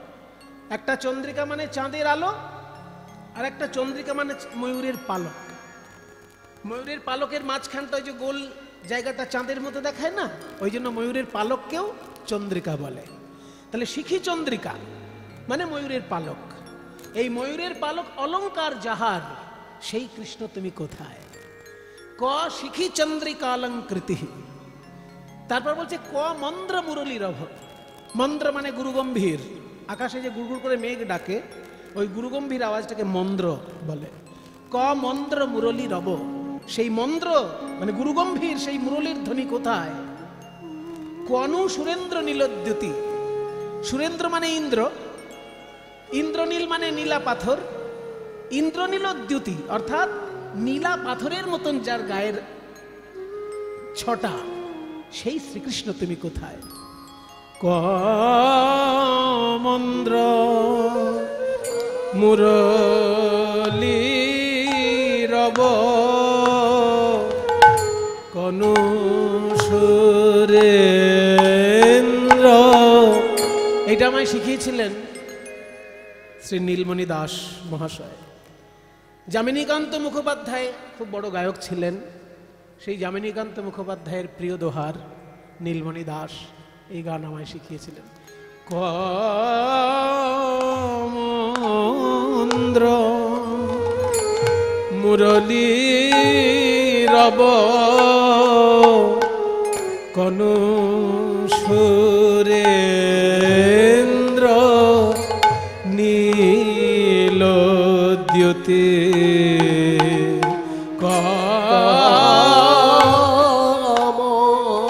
একটা চন্দ্রিকা মানে চাঁদের আলো, আর একটা চন্দ্রিকা মানে ময়ূরের পালক। ময়ূরের পালকের মাঝখানটা ওই যে গোল জায়গাটা চাঁদের মতো দেখায় না, ওই জন্য ময়ূরের পালককেও চন্দ্রিকা বলে। তাহলে শিখি চন্দ্রিকা মানে ময়ূরের পালক। এই ময়ূরের পালক অলংকার যাহার, সেই কৃষ্ণ তুমি কোথায়। ক শিখি চন্দ্রিকা অলঙ্কৃতি। তারপর বলছে ক মন্দ্র মুরলী রভ, মন্দ্র মানে গুরু গম্ভীর, আকাশে যে গুড়গুড় করে মেঘ ডাকে ওই গুরু গম্ভীর আওয়াজটাকে মন্দ্র বলে। ক মন্দ্র মুরলী রব, সেই মন্দ্র মানে গুরু গম্ভীর সেই মুরলীর ধ্বনি কোথায়। কনু সুরেন্দ্র নীলোদ্যুতি, সুরেন্দ্র মানে ইন্দ্র, ইন্দ্রনীল মানে নীলা পাথর, ইন্দ্রনীলোদ্যুতি অর্থাৎ নীলা পাথরের মতন যার গায়ের ছটা, সেই শ্রীকৃষ্ণ তুমি কোথায়। ক মন্দ্র মুরলী রব কনু সুরেন্দ্র। এটা আমায় শিখিয়েছিলেন শ্রী নীলমণি দাস মহাশয়। যামিনীকান্ত মুখোপাধ্যায় খুব বড় গায়ক ছিলেন। সেই যামিনীকান্ত মুখোপাধ্যায়ের প্রিয় দোহার নীলমণি দাস এই গান আমায় শিখিয়েছিলেন। কমন্দ্র মুরলী রব কনু সুরেন্দ্র নীলোদ্যুতি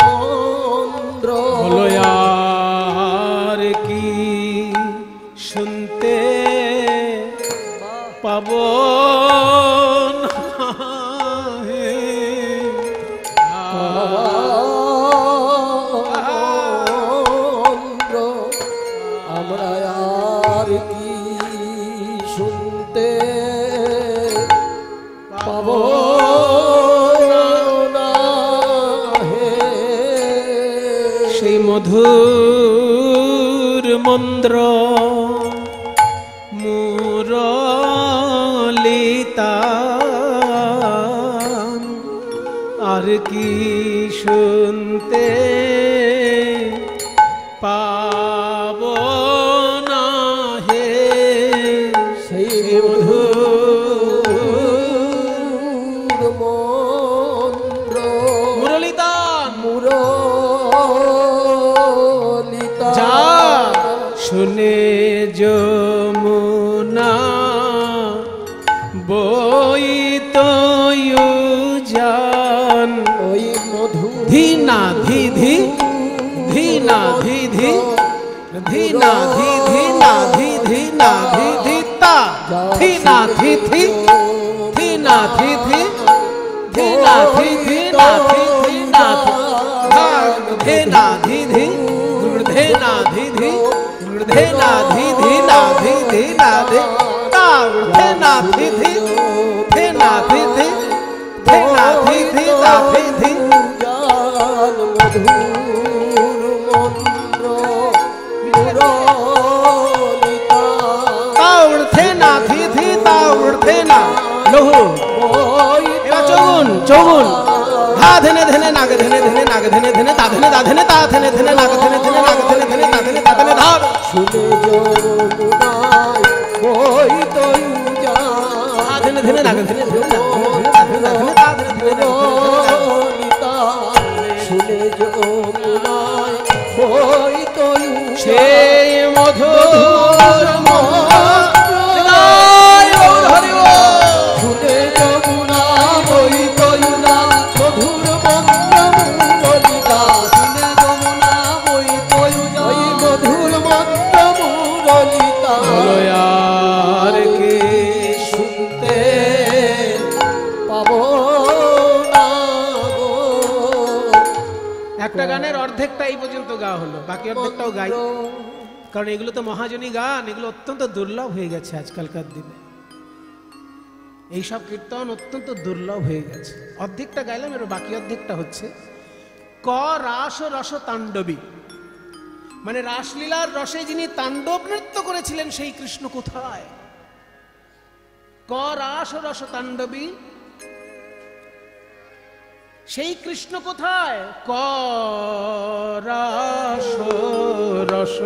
কামন্দ্র বলো আর কি শুনতে পাবো আমরা আর কি শুনতে পাবো না হে। সেই মধুর মন্দ্র মুরলিতা আর কি শুনতে পাবো না হে। সেই মধুর মন্দ্র মুরলিতান মুরলিতা যা শুনে যমুনা বইত জান ওই মধু ধীনা ধি ধি ধীনা ধি ধি ধীনা ধি ধীনা ধি ধীনা ধি ধি তা ধীনা ধি ধি ধীনা ধি ধি ধীনা ধি ধীনা ধি ধীনা ধীনা ধি ধি ধীনা ধি ধি ধীনা ধি ধীনা ধি ধীনা ধি তা ধীনা ধি ধি ধীনা ধি ধি ধীনা ধি ধি তা ধি ধি জান মধুর মন্ত্র মুরলিতা তাউড় ধেনা ধি ধি তাউড় ধেনা লোহু এবার চগুন চগুন ধা ধেনে ধেনে নাগে ধেনে ধেনে নাগে ধেনে ধেনে তা ধেনে তা ধেনে ধেনে নাগে ধেনে ধেনে নাগে ধেনে ধেনে তা ধেনে ধা শুনে যমুনায় বইত জান ধেনে ধেনে নাগে ধেনে ধেনে তা ধেনে তা ধেনে ধেনে মুরলিতা শুনে যমুনায় বইত সেই মধুর শুনে যমুনা বইত মধুর মন্ত্র মুরলিতা শুনে যমুনা বইত ওই মধুর মন্ত্র মুরলিতা আর কি শুনতে পাবো না গো। একটা গানের অর্ধেকটা এই পর্যন্ত গাওয়া হলো, বাকি অর্ধেকটাও গাই, কারণ এগুলো তো মহাজনী গান, এগুলো অত্যন্ত দুর্লভ হয়ে গেছে আজকালকার দিনে। এইসব কীর্তন অত্যন্ত দুর্লভ হয়ে গেছে। অর্ধেকটা গাইলাম, এর বাকি অর্ধেকটা হচ্ছে ক রাস ও রস তাণ্ডবী, মানে রাসলীলার রসে যিনি তাণ্ডব নৃত্য করেছিলেন সেই কৃষ্ণ কোথায়? ক রাস ও রস তাণ্ডবী, সেই কৃষ্ণ কোথায়? ক রাস রস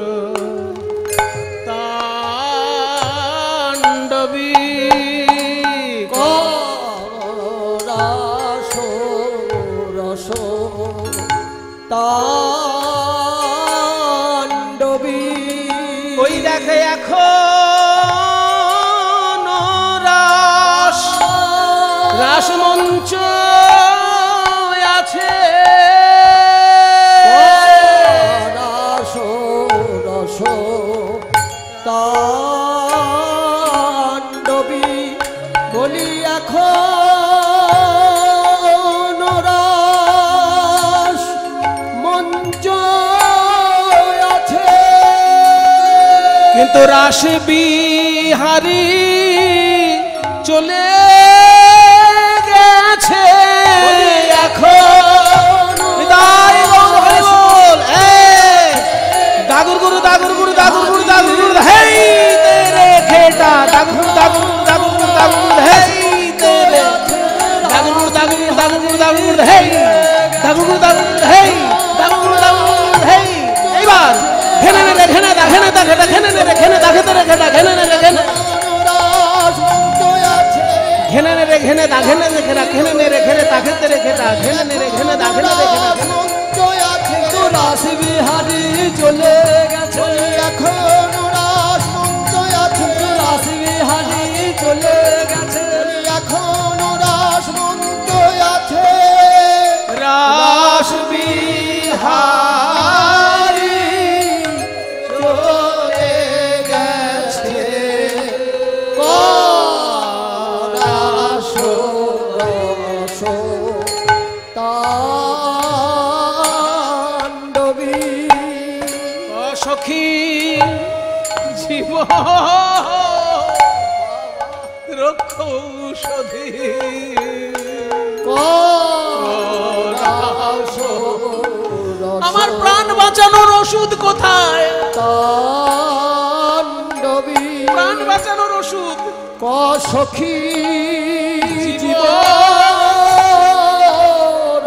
তাণ্ডবী, রাস রস তাণ্ডবী ওই দেখে এখন রাস রাসমঞ্চ আছে, রাস রস তাণ্ডবী বলি এখন রাস মঞ্চ আছে, কিন্তু রাস বিহারী চলে গেছে এখন। বিদায় গৌর হরি বল। দাগুর গুরু দাগুর গুরু দাগুর গুরু দাগুর গুরু হেই তেরে খেটা দাগুর দাগুর দাগুর দাগুর হেই ঘেনে দা ঘেটা ঘেনে নে রে ঘেনে দা ঘেতে রে ঘেটা ঘেনে নে রে ঘেনে রস মঞ্চ আছে ঘেনে নে রে ঘেনে দা ঘেনে রে ঘেটা ঘেনে নে রে ঘেনে দা ঘেতে রে ঘেটা ঘেনে নে রে ঘেনে দা ঘেনে রে ঘেটা মঞ্চ আছে রাস বিহারি চলে গেছে এখন রাস মঞ্চ আছে রাস বিহারি চলে গেছে এখন রাস মঞ্চ আছে রাস বিহারী চলে গেছে রাস রস তাণ্ডবী সখী জীব রক্ষৌষধি আমার প্রাণ বাঁচানোর ওষুধ কোথায়? তাণ্ডবী প্রাণ বাঁচানোর ওষুধ সখী জীব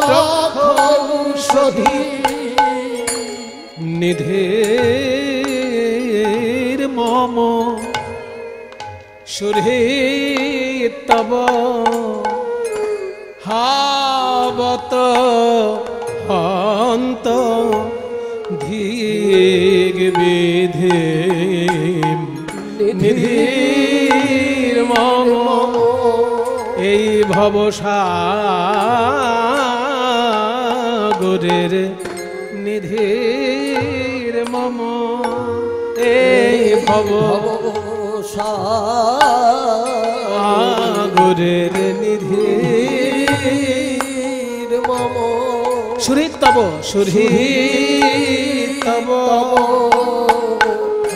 রক্ষৌষধি নিধের মম সুরে তব হাবত হন্ত ধীগ বিধে নিধির মম এই ভবসাগরের নিধির মম এই ভবসাগরের নিধির মম সুরিত তব সুরিত তব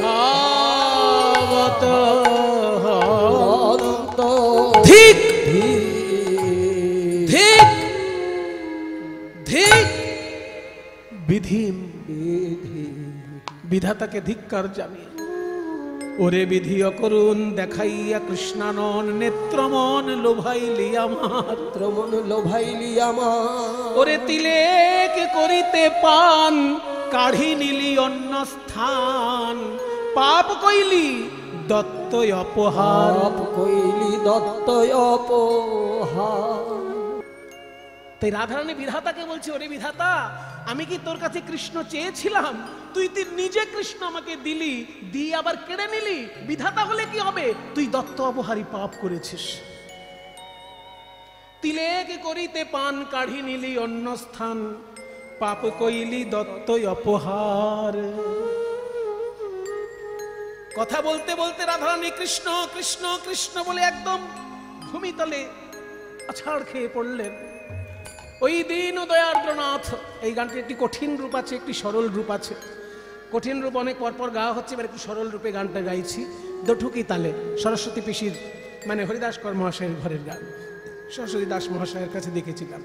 হাবত অন্ত ধিক ধিক ধিক বিধিম বিধাতাকে ধিক্কার জানিয়ে ওরে বিধি অকরুণ দেখাইয়া কৃষ্ণানন নেত্রমন লোভাইলি আমার ত্রমন লোভাইলি আমার ওরে তিলেক করিতে পান কাঢ়ি নিলি অন্য স্থান পাপ কইলি দত্ত অপহার পাপ কইলি দত্ত অপহার। তাই রাধারানী বিধাতাকে বলছে ওরে বিধাতা আমি কি তোর কাছে কৃষ্ণ চেয়েছিলাম তুই নিজে কৃষ্ণ আমাকে দিলি দিয়ে আবার কেড়ে নিলি বিধাতা হলে কি হবে তুই দত্ত অপহারী পাপ করেছিস তিলেক করিতে পান কাঢ়ি নিলি অন্য স্থান পাপ কইলি দত্ত অপহার কথা বলতে বলতে রাধারানী কৃষ্ণ কৃষ্ণ কৃষ্ণ বলে একদম ভূমিতলে আছাড় খেয়ে পড়লেন ওই দিন দয়ার্দ্রনাথ এই গানটি একটি কঠিন রূপ আছে একটি সরল রূপ আছে কঠিন রূপ অনেক পরপর গাওয়া হচ্ছে এবার একটু সরল রূপে গানটা গাইছি দঠুকি তালে সরস্বতী পিসির মানে হরিদাস কর মহাশয়ের ঘরের গান সরস্বতী দাস মহাশয়ের কাছে দেখেছিলাম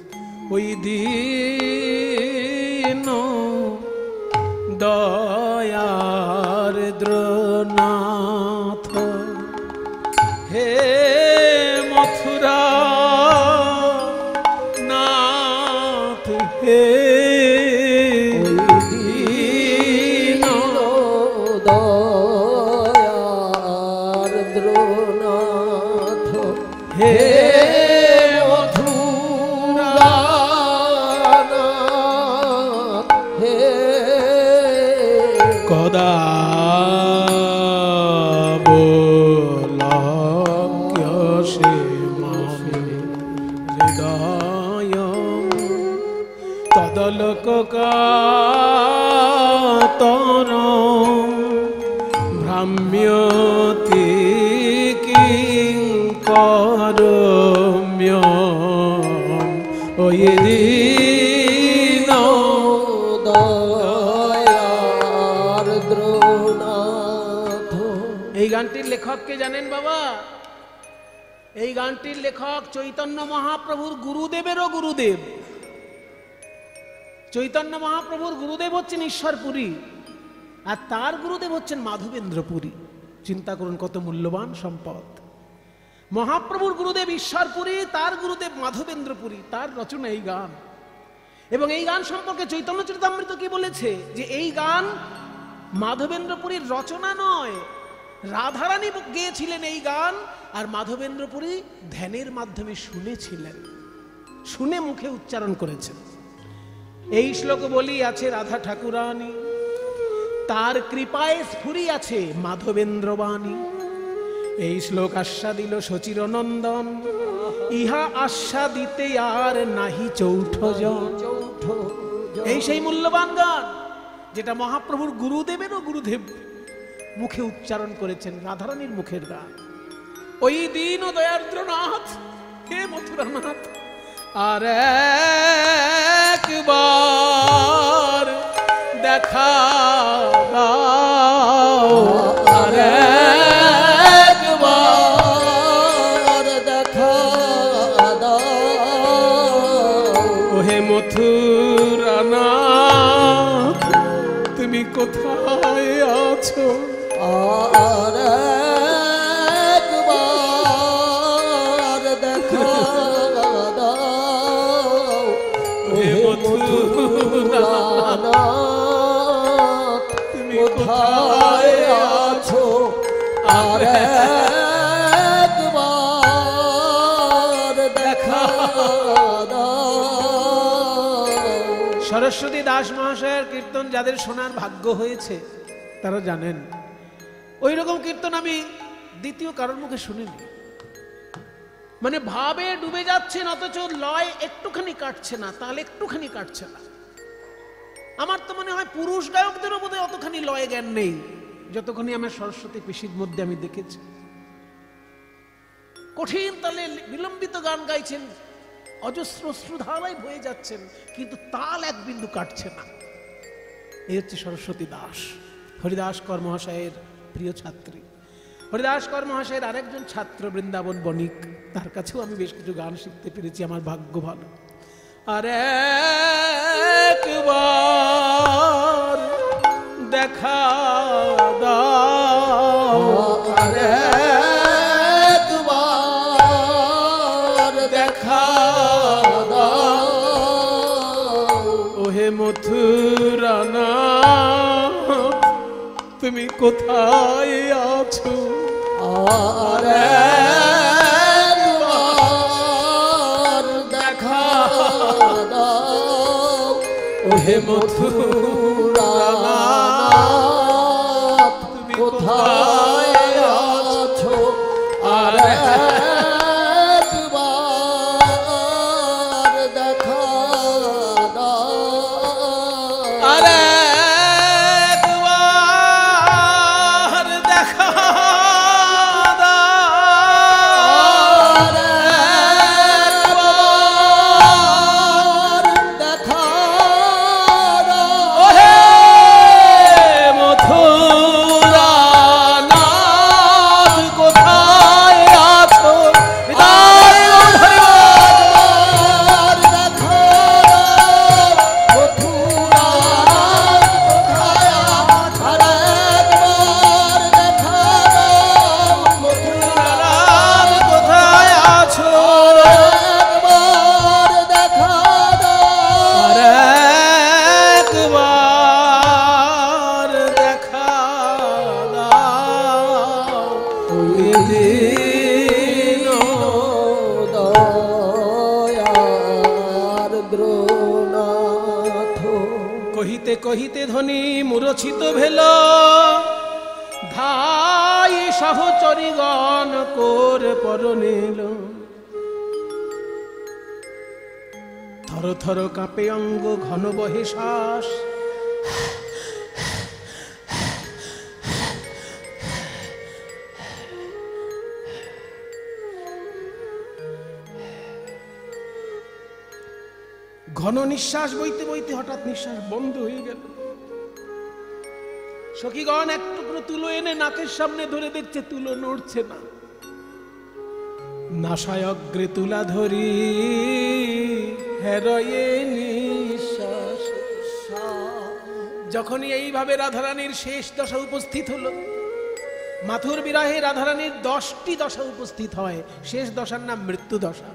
ওই দিন দয়ার্দ্রনাথ হে মথুরা হে দয়ার্দ্রনাথ হে মথুরানাথ হে কদা বোলক্য সে মামে হৃদয় তদলোকাতর ভ্রাম্যতি কিঙ্করম্য ওই দিন দয়ার্দ্রনাথ। এই গানটির লেখককে জানেন বাবা এই গানটির লেখক চৈতন্য মহাপ্রভুর গুরুদেবেরও গুরুদেব চৈতন্য মহাপ্রভুর গুরুদেব হচ্ছেন ঈশ্বরপুরী আর তার গুরুদেব হচ্ছেন মাধবেন্দ্রপুরী চিন্তা করুন কত মূল্যবান সম্পদ মহাপ্রভুর গুরুদেব ঈশ্বরপুরী তার গুরুদেব মাধবেন্দ্রপুরী তার রচনা এই গান এবং এই গান সম্পর্কে চৈতন্য চরিতামৃত কি বলেছে যে এই গান মাধবেন্দ্রপুরীর রচনা নয়, রাধারানী গেয়েছিলেন এই গান, আর মাধবেন্দ্রপুরী ধ্যানের মাধ্যমে শুনেছিলেন, শুনে মুখে উচ্চারণ করেছেন। এই শ্লোক বলি আছে রাধা ঠাকুরানী, তার কৃপায় স্ফুরি আছে মাধবেন্দ্রবাণী। এই শ্লোক আস্বাদিল সচির নন্দন, ইহা আস্বাদিতে আর নাহি চৌঠ জন। এই সেই মূল্যবান গান যেটা মহাপ্রভুর গুরুদেবেরও গুরুদেব মুখে উচ্চারণ করেছেন, রাধারানীর মুখের গান। ওই দীন দয়ার্দ্রনাথ, হে মথুরানাথ, আর একবার দেখা দাও, আর একবার দেখা দাও, ওহে মথুরানাথ তুমি কোথায় আছো? আর একবার দেখা দাও, ওহে মথুরানাথ তুমি কোথায় আছো? আর একবার দেখা দাও। সরস্বতী দাস মহাশয়ের কীর্তন যাদের শোনার ভাগ্য হয়েছে তারা জানেন, ওই রকম কীর্তন আমি দ্বিতীয় কারোর মুখে শুনিনি। মানে ভাবে ডুবে যাচ্ছেন, অথচ লয় একটুখানি কাটছে না, তাল একটুখানি কাটছে না। আমার তো মনে হয় পুরুষ গায়কদেরও বোধহয় অতখানি লয় জ্ঞান নেই যতখানি আমার সরস্বতী পিসির মধ্যে আমি দেখেছি। কঠিন তালে বিলম্বিত গান গাইছেন, অজস্র শ্রুধারায় বয়ে যাচ্ছেন, কিন্তু তাল এক বিন্দু কাটছে না। এই হচ্ছে সরস্বতী দাস, হরিদাস কর মহাশয়ের প্রিয় ছাত্রী। হরিদাস কর মহাশয়ের আরেকজন ছাত্র বৃন্দাবন বণিক, তার কাছেও আমি বেশ কিছু গান শিখতে পেরেছি, আমার ভাগ্য ভালো। আর একবার দেখা দাও, আর একবার দেখা দাও, ওহে মথুরানাথ তুমি কোথায় আছো? আর একবার দেখা দাও, ওহে মথুরানাথ তুমি কোথায় আছো? আর একবার দেখা দাও, আর একবার দেখা দাও, আর একবার দেখা দাও, ওহে মথুরানাথ কোথায় আছো? হৃদয় ধরে আর দেখা দাও, মথুরানাথ কোথায় আছো? আর একবার দেখা দাও, মথুরানাথ মথুরানাথ কোথায় আছো? একবার দেখা দাও, আর একবার দেখা দাও, ওই দিন দয়ার দ্রোনাথ। কহিতে কহিতে ধ্বনি মূরছিত ভেল, ধাই সহচরীগণ কোর পর নিল। থর থর কাঁপে অঙ্গ, ঘন বহে শ্বাস, ঘন নিঃশ্বাস বইতে বইতে হঠাৎ নিঃশ্বাস বন্ধ হয়ে গেল। সখীগণ এক টুকরো তুলো এনে নাকের সামনে ধরে দেখছে তুলো নড়ছে না। নাসায় অগ্রে তুলা ধরি হেরয়ে নিঃশ্বাস। যখনই এইভাবে রাধারানীর শেষ দশা উপস্থিত হলো, মাথুর বিরাহে রাধারানীর 10টি দশা উপস্থিত হয়, শেষ দশার নাম মৃত্যু দশা।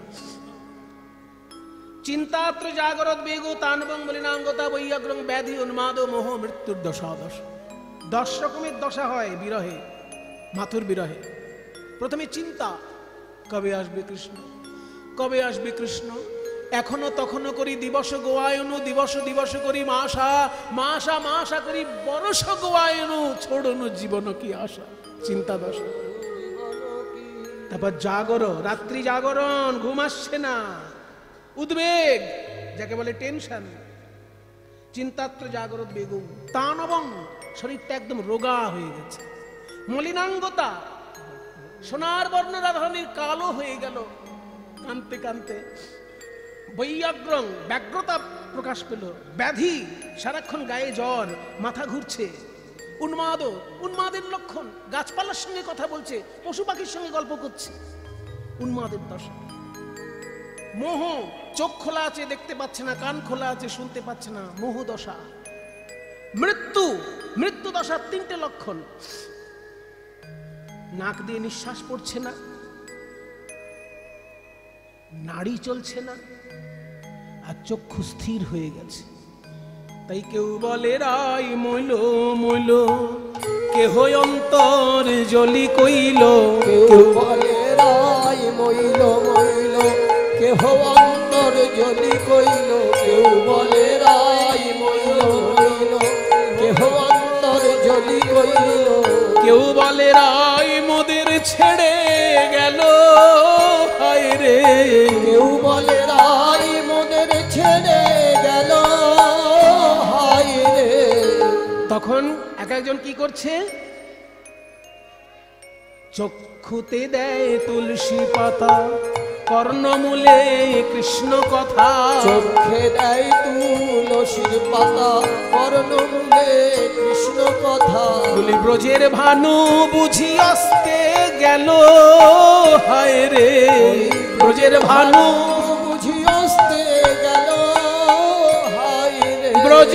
চিন্তাত্র জাগরত বেগো তানবং বলিনাঙ্গতা বৈয়াগ্রং ব্যাধি উন্মাদ মোহ মৃত্যুর দশাদশ। 10 রকমের দশা হয় বিরহে, মাথুর বিরহে। প্রথমে চিন্তা, কবে আসবে কৃষ্ণ, কবে আসবে কৃষ্ণ। এখনো তখনো করি দিবস গোয়ায়নু, দিবস দিবস করি মাসা, মাসা মাসা করি বরস গোয়ায়নু, ছোড়নু জীবন কি আশা। চিন্তা দশা। তারপর জাগর, রাত্রি জাগরণ, ঘুম আসছে না, উদ্বেগ যাকে বলে টেনশন। চিন্তাত্র জাগরত বেগুন তানবং, শরীরটা একদম রোগা হয়ে গেছে। মলিনাঙ্গতা, সোনার বর্ণ রাধারানীর কালো হয়ে গেল কানতে কানতে। বৈয়াগ্রং, ব্যগ্রতা প্রকাশ পেল। ব্যাধি, সারাক্ষণ গায়ে জ্বর, মাথা ঘুরছে। উন্মাদ, উন্মাদের লক্ষণ, গাছপালার সঙ্গে কথা বলছে, পশু পাখির সঙ্গে গল্প করছে, উন্মাদের দশা। মোহ, চোখ খোলা আছে দেখতে পাচ্ছে না, কান খোলা আছে শুনতে পাচ্ছে না, মোহ দশা। মৃত্যু, মৃত্যু দশার 3টে লক্ষণ। নাক দিয়ে নিঃশ্বাস পড়ছে না, নাড়ি চলছে না, আর চক্ষু স্থির হয়ে গেছে। তাই কেউ বলে রাই মইল মইল, কেহ অন্তর জলি কইল। কেউ বলে রাই মইল মইল, কেহ অন্তর জলি কইল। কেউ বলে রাই মইল মইল, কেহ অন্তর জলি কইল। কেউ বলে রাই মোদের ছেড়ে গেল, হায় রে। কেউ বলে রাই মোদের ছেড়ে গেল, হায় রে। তখন এক একজন কি করছে? চক্ষুতে দেয় তুলসী পাতা, কর্ণমূলে কৃষ্ণ কথা। চোখে দেয় তুলসীর পাতা, কর্ণমূলে কৃষ্ণ কথা। বলি ব্রজের ভানু বুঝি আসতে গেল, হায় রে। ব্রজের ভানু বুঝি আসতে গেল, হায় রে। ব্রজ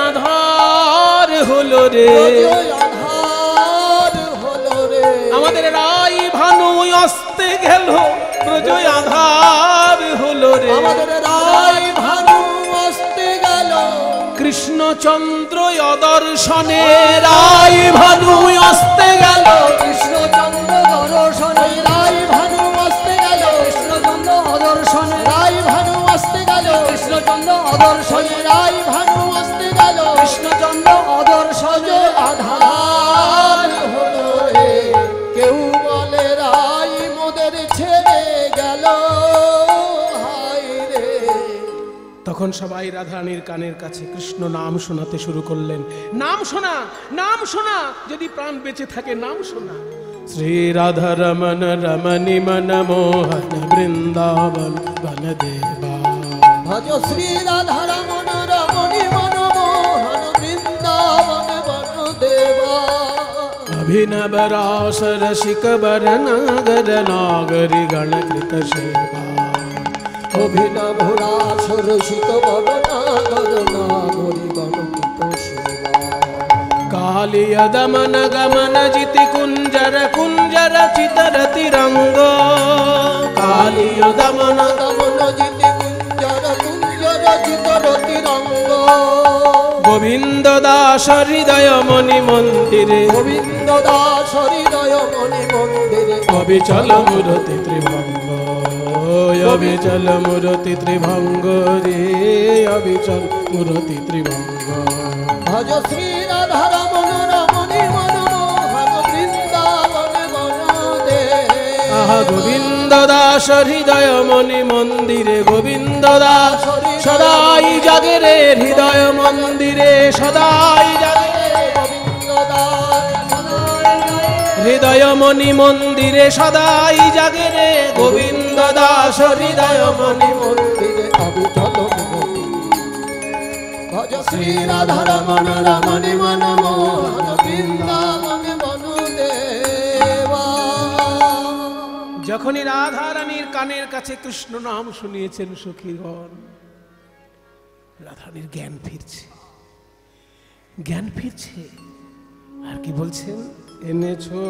আধার হলো রে, আধার হলো রে। আমাদের রাই ভানু আসতে গেল, ব্রজ আধার হলো রে। আমাদের রাই ভানু আসতে গেল, কৃষ্ণচন্দ্র অদর্শনে রাই ভানু আসতে গেল। কৃষ্ণচন্দ্র দর্শনে রাই ভানু আসতে গেল। কৃষ্ণচন্দ্র অদর্শনে রাই ভানু আসতে গেল। কৃষ্ণচন্দ্র অদর্শনে রাই ভানু আসতে গেল। কৃষ্ণচন্দ্র অদর্শনে আধার হলো রে। কেউ বলে রাই মোদের ছেড়ে গেল, হায় রে। তখন সবাই রাধারানীর কানের কাছে কৃষ্ণ নাম শোনাতে শুরু করলেন। নাম শোনা, নাম শোনা, যদি প্রাণ বেঁচে থাকে নাম শোনা। শ্রী রাধা রমন রমণী মন মোহন বৃন্দাবন বন দেবা। ভজ শ্রী রাধা রমণ রমণী মনমোহন বৃন্দাবন বন দেবা। অভিনব রাস রসিক बर नागर नागरी गणकृत सेवा। অভিনব রাস রসিক বর নাগর নাগরি গণকৃত সেবা। कालिय दमन गमन जिति कुंजर कुंजर चितर तिरंग। कालिय दमन গমন জিতি কুঞ্জর কুঞ্জর চিতর তিরঙ্গ। गोविंद दास हृदय मणि मंदिरे। গোবিন্দ দাস হৃদয় মণি মন্দিরে। अविचल मूर्ति त्रिभंग, अविचल मूर्ति त्रिभंग रे, अविचल मूर्ति त्रिभंग। ভজ শ্রী রাধা রমণ রমণী মনমোহন বৃন্দাবন বন দেবা। आहा गोविंद दास हृदय मणि मंदिरे। गोविंद दास सदाई जागे रे हृदय मंदिरे, सदाई जागे গোবিন্দ দাস हृदय मणि मंदिरे, सदाई जागे रे गोविंद दास हृदय मणि। মন্দিরে অবিচল মূর্তি। ভজ শ্রী রাধা রমণ রমণী মনমোহন বৃন্দাবন বন দেবা। যখনই রাধা রানীর কানের কাছে কৃষ্ণ নাম শুনিয়েছেন সখীগণ, রাধারানীর জ্ঞান ফিরছে, জ্ঞান ফিরছে। আর কি বলছেন? এনেছো,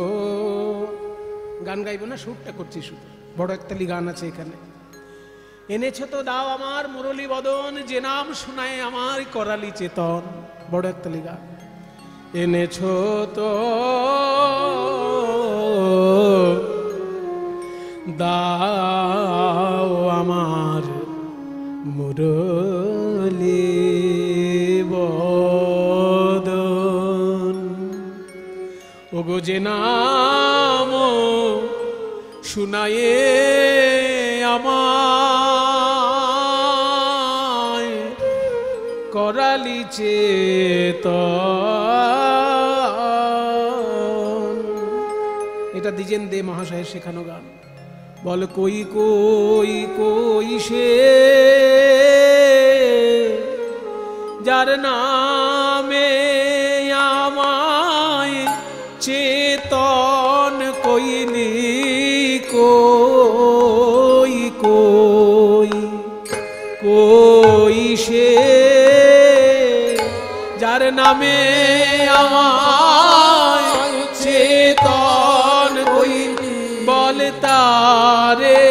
গান গাইব না, সুরটা করছি শুধু, বড় একতালি গান আছে এখানে। এনেছো তো দাও আমার মুরলী বদন, যে নাম শুনায় আমার করালি চেতন। বড় একতালি গান। এনেছো তো দাও আমার মুরলি বদন। ওগো যে নাম শুনায়ে আমায় করালি চেতন। এটা দ্বিজেন দে মহাশয়ের শেখানো গান। বল কই কই কই সে যার নামে আমায় চেতন কইলি কই কই কই সে যার নামে আমায় চেতন কইলি। বল তারে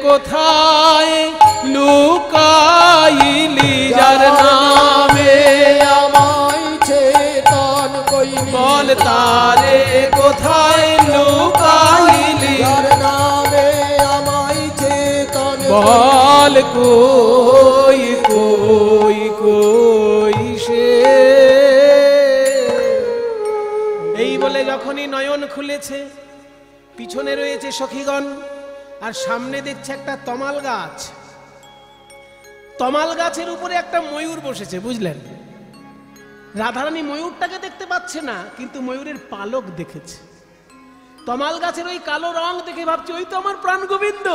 কোথায় লুকাইলি যার নামে আমায় চেতন কইলি। বল তারে কোথায় লুকাইলি যার নামে আমায় চেতন বল কই কই কই সে। এই বলে যখনই নয়ন খুলেছে, পিছনে রয়েছে সখীগণ আর সামনে দেখছে একটা তমাল গাছ। তমাল গাছের উপরে একটা ময়ূর বসেছে, বুঝলেন? রাধারানী ময়ূরটাকে দেখতে পাচ্ছে না, কিন্তু ময়ূরের পালক দেখেছে। তমাল গাছের ওই কালো রং দেখে ভাবছে ওই তো আমার প্রাণ গোবিন্দ,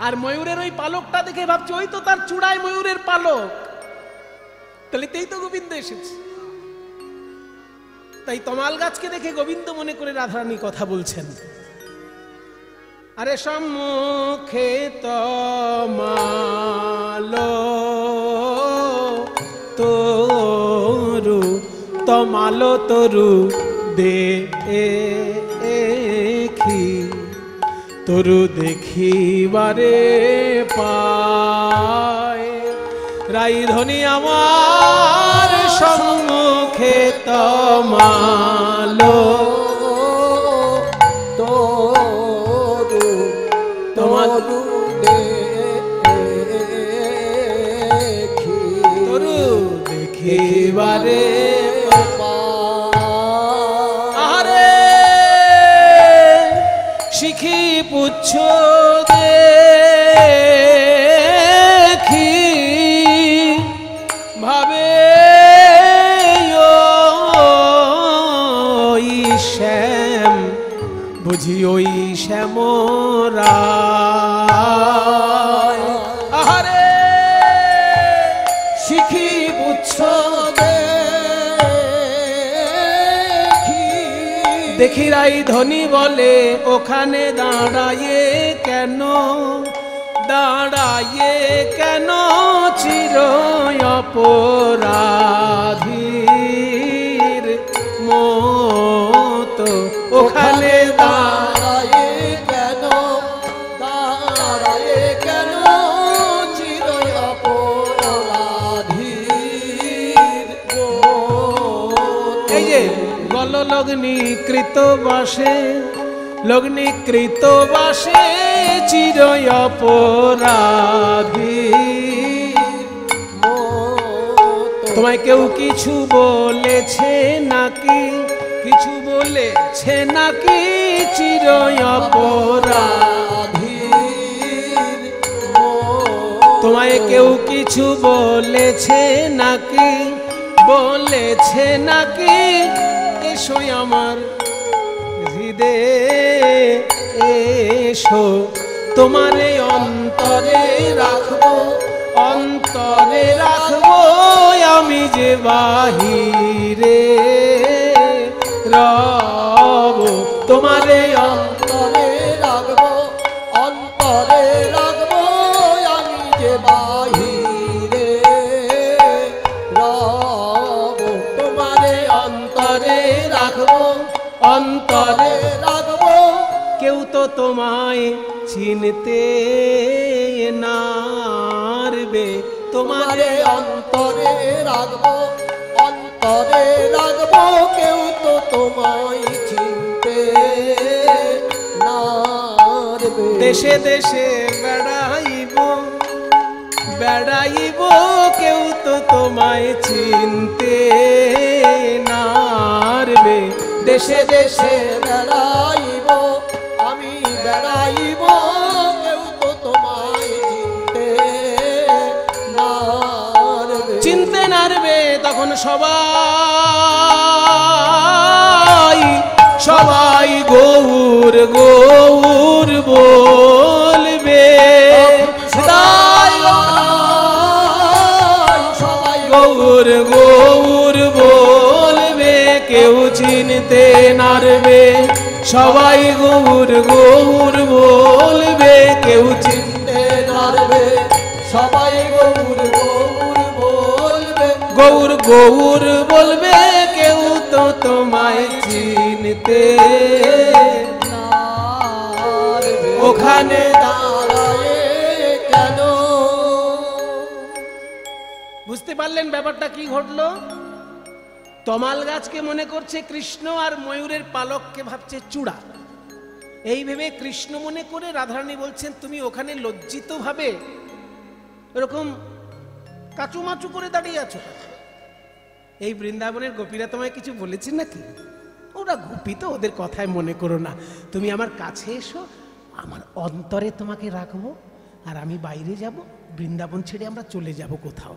আর ময়ূরের ওই পালকটা দেখে ভাবছে ওই তো তার চূড়ায় ময়ূরের পালক, তাহলে তেই তো গোবিন্দ এসেছে। তাই তমাল গাছকে দেখে গোবিন্দ মনে করে রাধারানী কথা বলছেন। আরে সম্মুখে তমাল তরু তমাল তরু দেখি তরু দেখিবারে পায় রাইধনী আমার সম্মুখে তমাল তরু তরু দেখি তরু দেখিবারে আরে শিখি পুচ্ছ দেখি ভাবে ওই শ্যাম বুঝি ওই শ্যামরা আরে শিখি পুচ্ছ দেখি রাইধনী বলে ওখানে দাঁড়ায়ে কেন চির অপরাধীর মতো ওখানে দাঁড়ায়ে কেন চির অপরাধীর এই যে গল লগ্নীকৃত বাসে চির অপরাধী। তোমায় কেউ কিছু বলেছে নাকি চির অপরাধী। তোমায় কেউ কিছু বলেছে নাকি এসো আমার হৃদয়ে এসো তোমারে অন্তরে রাখবো আমি যে বাহিরে রব তোমারে অন্তরে রাখবো আমি যে বাহিরে রব তোমারে অন্তরে রাখবো কেউ তো তোমায় চিনতে নারবে তোমারে অন্তরে রাখবো তোমায় চিনতে নারবে। দেশে দেশে বেড়াইব বেড়াইব কেউ তো তোমায় চিনতে নারবে। দেশে দেশে বেড়াইব আমি বেড়াইব কেউ তো তোমায় চিনতে নারবে। চিনতে নারবে তখন সবাই সবাই গৌর গৌর বলবে। সবাই গৌর গৌর বলবে কেউ চিনতে নারবে। সবাই গৌর গৌর বলবে কেউ চিনতে নারবে। সবাই গৌর গৌর বলবে। গৌর গৌর বলবে কেউ তো তোমায় চিনতে নারবে। ওখানে দাঁড়ায়ে কেন? বুঝতে পারলেন ব্যাপারটা কি ঘটলো? তমাল গাছকে মনে করছে কৃষ্ণ আর ময়ূরের পালককে ভাবছে চূড়া। এই ভেবে কৃষ্ণ মনে করে রাধারানী বলছেন তুমি ওখানে লজ্জিত ভাবে এরকম কাচুমাচু করে দাঁড়িয়ে আছো। এই বৃন্দাবনের গোপীরা তোমায় কিছু বলেছেন নাকি? ওরা গোপী তো, ওদের কথায় মনে করো না। তুমি আমার কাছে এসো, আমার অন্তরে তোমাকে রাখবো, আর আমি বাইরে যাব, বৃন্দাবন ছেড়ে আমরা চলে যাব কোথাও।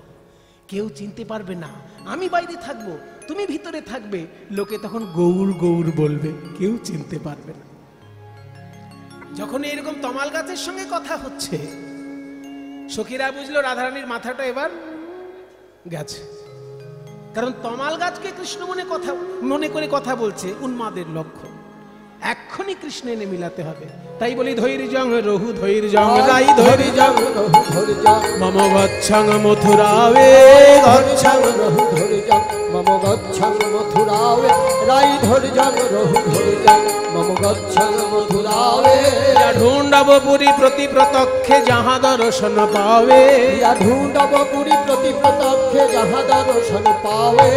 কেউ চিনতে পারবে না, আমি বাইরে থাকবো, তুমি ভিতরে থাকবে। লোকে তখন গৌর গৌর বলবে, কেউ চিনতে পারবে না। যখন এরকম তমাল গাছের সঙ্গে কথা হচ্ছে, সখীরা বুঝলো রাধারানীর মাথাটা এবার গেছে। কারণ তমাল গাছকে কৃষ্ণ মনে করে কথা বলছে উন্মাদের লক্ষ্য। এক্ষুনি কৃষ্ণ এনে মিলাতে হবে। তাই বলি ধৈর্যং রহু ধৈর্যং রাই ধৈর্যং রহু ধৈর্যং মম গচ্ছং মথুরাবে গচ্ছং রহু ধৈর্যং মম গচ্ছং মথুরাবে। রাই ধৈর্যং রহু ধৈর্যং মম গচ্ছং মথুরাবে। ঢুণ্ডব পুরী প্রতি প্রত্যক্ষে যাহা দর্শন পাবে। ঢুণ্ডব পুরী প্রতি প্রত্যক্ষে যাহা দর্শন পাবে।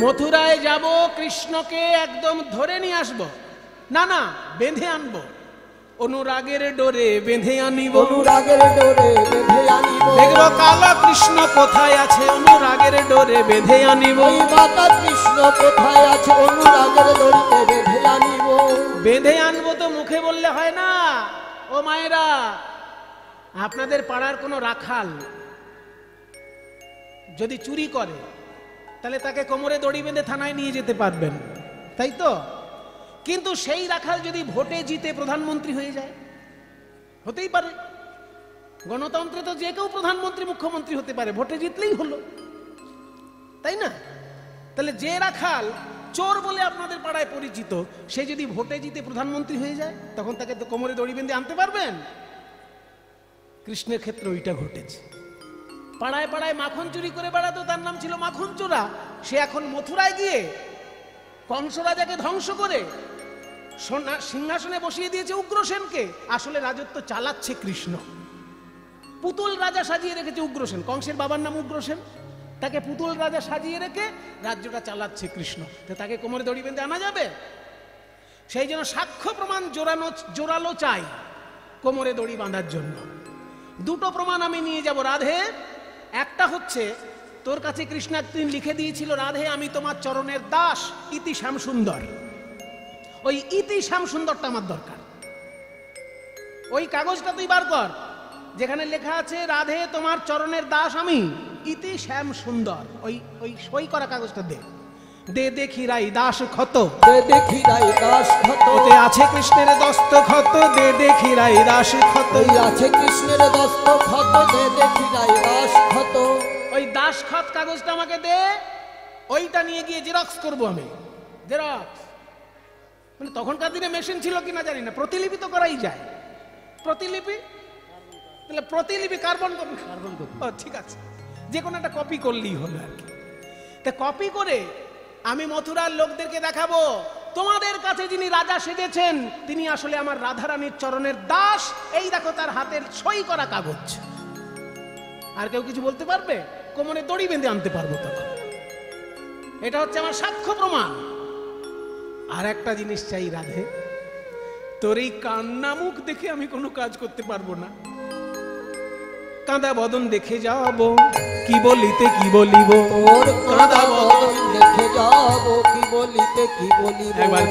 মথুরায় যাব, কৃষ্ণকে একদম ধরে নিয়ে আসবো, না না বেঁধে আনবো, অনুরাগের ডোরে বেঁধে আনিব। অনুরাগের ডোরে বেঁধে আনিব। দেখবো কালা কৃষ্ণ কোথায় আছে, অনুরাগের ডোরে বেঁধে আনিব। ওই মাতা কৃষ্ণ কোথায় আছে, অনুরাগের ডোরে বেঁধে আনিব। বেঁধে আনবো তো মুখে বললে হয় না। ও মায়েরা, আপনাদের পাড়ার কোনো রাখাল যদি চুরি করে, তাহলে তাকে কোমরে দড়ি বেঁধে থানায় নিয়ে যেতে পারবেন, তাই তো? কিন্তু সেই রাখাল যদি ভোটে জিতে প্রধানমন্ত্রী হয়ে যায়, হতেই পারে, গণতন্ত্রে তো যে কেউ প্রধানমন্ত্রী মুখ্যমন্ত্রী হতে পারে, ভোটে জিতলেই হলো, তাই না? তাহলে যে রাখাল চোর বলে আপনাদের পাড়ায় পরিচিত, সে যদি ভোটে জিতে প্রধানমন্ত্রী হয়ে যায়, তখন তাকে তো কোমরে দড়ি বেঁধে আনতে পারবেন? কৃষ্ণের ক্ষেত্রে ওইটা ঘটেছে। পাড়ায় পাড়ায় মাখন চুরি করে বেড়াতো, তার নাম ছিল মাখন চোরা। সে এখন মথুরায় গিয়ে কংস রাজাকে ধ্বংস করে সিংহাসনে বসিয়ে দিয়েছে উগ্রসেনকে। আসলে রাজত্ব চালাচ্ছে কৃষ্ণ। পুতুল রাজা সাজিয়ে রেখেছে উগ্রসেন, কংসের বাবার নাম উগ্রসেন, তাকে পুতুল রাজা সাজিয়ে রেখে রাজ্যটা চালাচ্ছে কৃষ্ণ। তো তাকে কোমরে দড়ি বেঁধে আনা যাবে? সেই জন্য সাক্ষ্য প্রমাণ জোরালো চাই কোমরে দড়ি বাঁধার জন্য। দুটো প্রমাণ আমি নিয়ে যাব রাধে। একটা হচ্ছে, তোর কাছে কৃষ্ণ একদিন লিখে দিয়েছিল, রাধে আমি তোমার চরণের দাস, ইতি শ্যাম সুন্দর। ওই ইতি শ্যাম সুন্দরটা আমার দরকার। ওই কাগজটা তুই বার কর, যেখানে লেখা আছে রাধে তোমার চরণের দাস আমি, ইতি শ্যাম সুন্দর। ওই সই করা কাগজটা দে। দে দেখি রাই দাস ক্ষত, দে দেখি রাই দাস ক্ষত। ওতে আছে কৃষ্ণের দস্তখত, দে দেখি রাই দাস ক্ষত। ওই আছে কৃষ্ণের দস্তখত, দে দেখি রাই দাস ক্ষত। ওই দাসখত কাগজটা আমাকে দে, ওইটা নিয়ে গিয়ে জেরক্স করবো আমি। জেরক্স মানে তখনকার দিনে মেশিন ছিল কিনা জানি না, প্রতিলিপি তো করাই যায়। প্রতিলিপি, তাহলে প্রতিলিপি কার্বন কপি। কার্বন কপি, ঠিক আছে, যে কোনো একটা কপি করলেই হলো আর কি। তা কপি করে আমি মথুরার লোকদেরকে দেখাবো, তোমাদের কাছে যিনি রাজা সেজেছেন তিনি আসলে আমার রাধারানীর চরণের দাস। এই দেখো তার হাতের সই করা কাগজ। আর কেউ কিছু বলতে পারবে? কোমরে দড়ি বেঁধে আনতে পারবো তখন। এটা হচ্ছে আমার সাক্ষ্য প্রমাণ। আর একটা জিনিস চাই রাধে, তোর এই কান্না মুখ দেখে আমি কোনো কাজ করতে পারবো না। কাঁদা বদন দেখে যাবো, কি বলিতে কি বলিব, তোর কাঁদা বদন দেখে যাব, কি বলিতে কি বলিব। একবার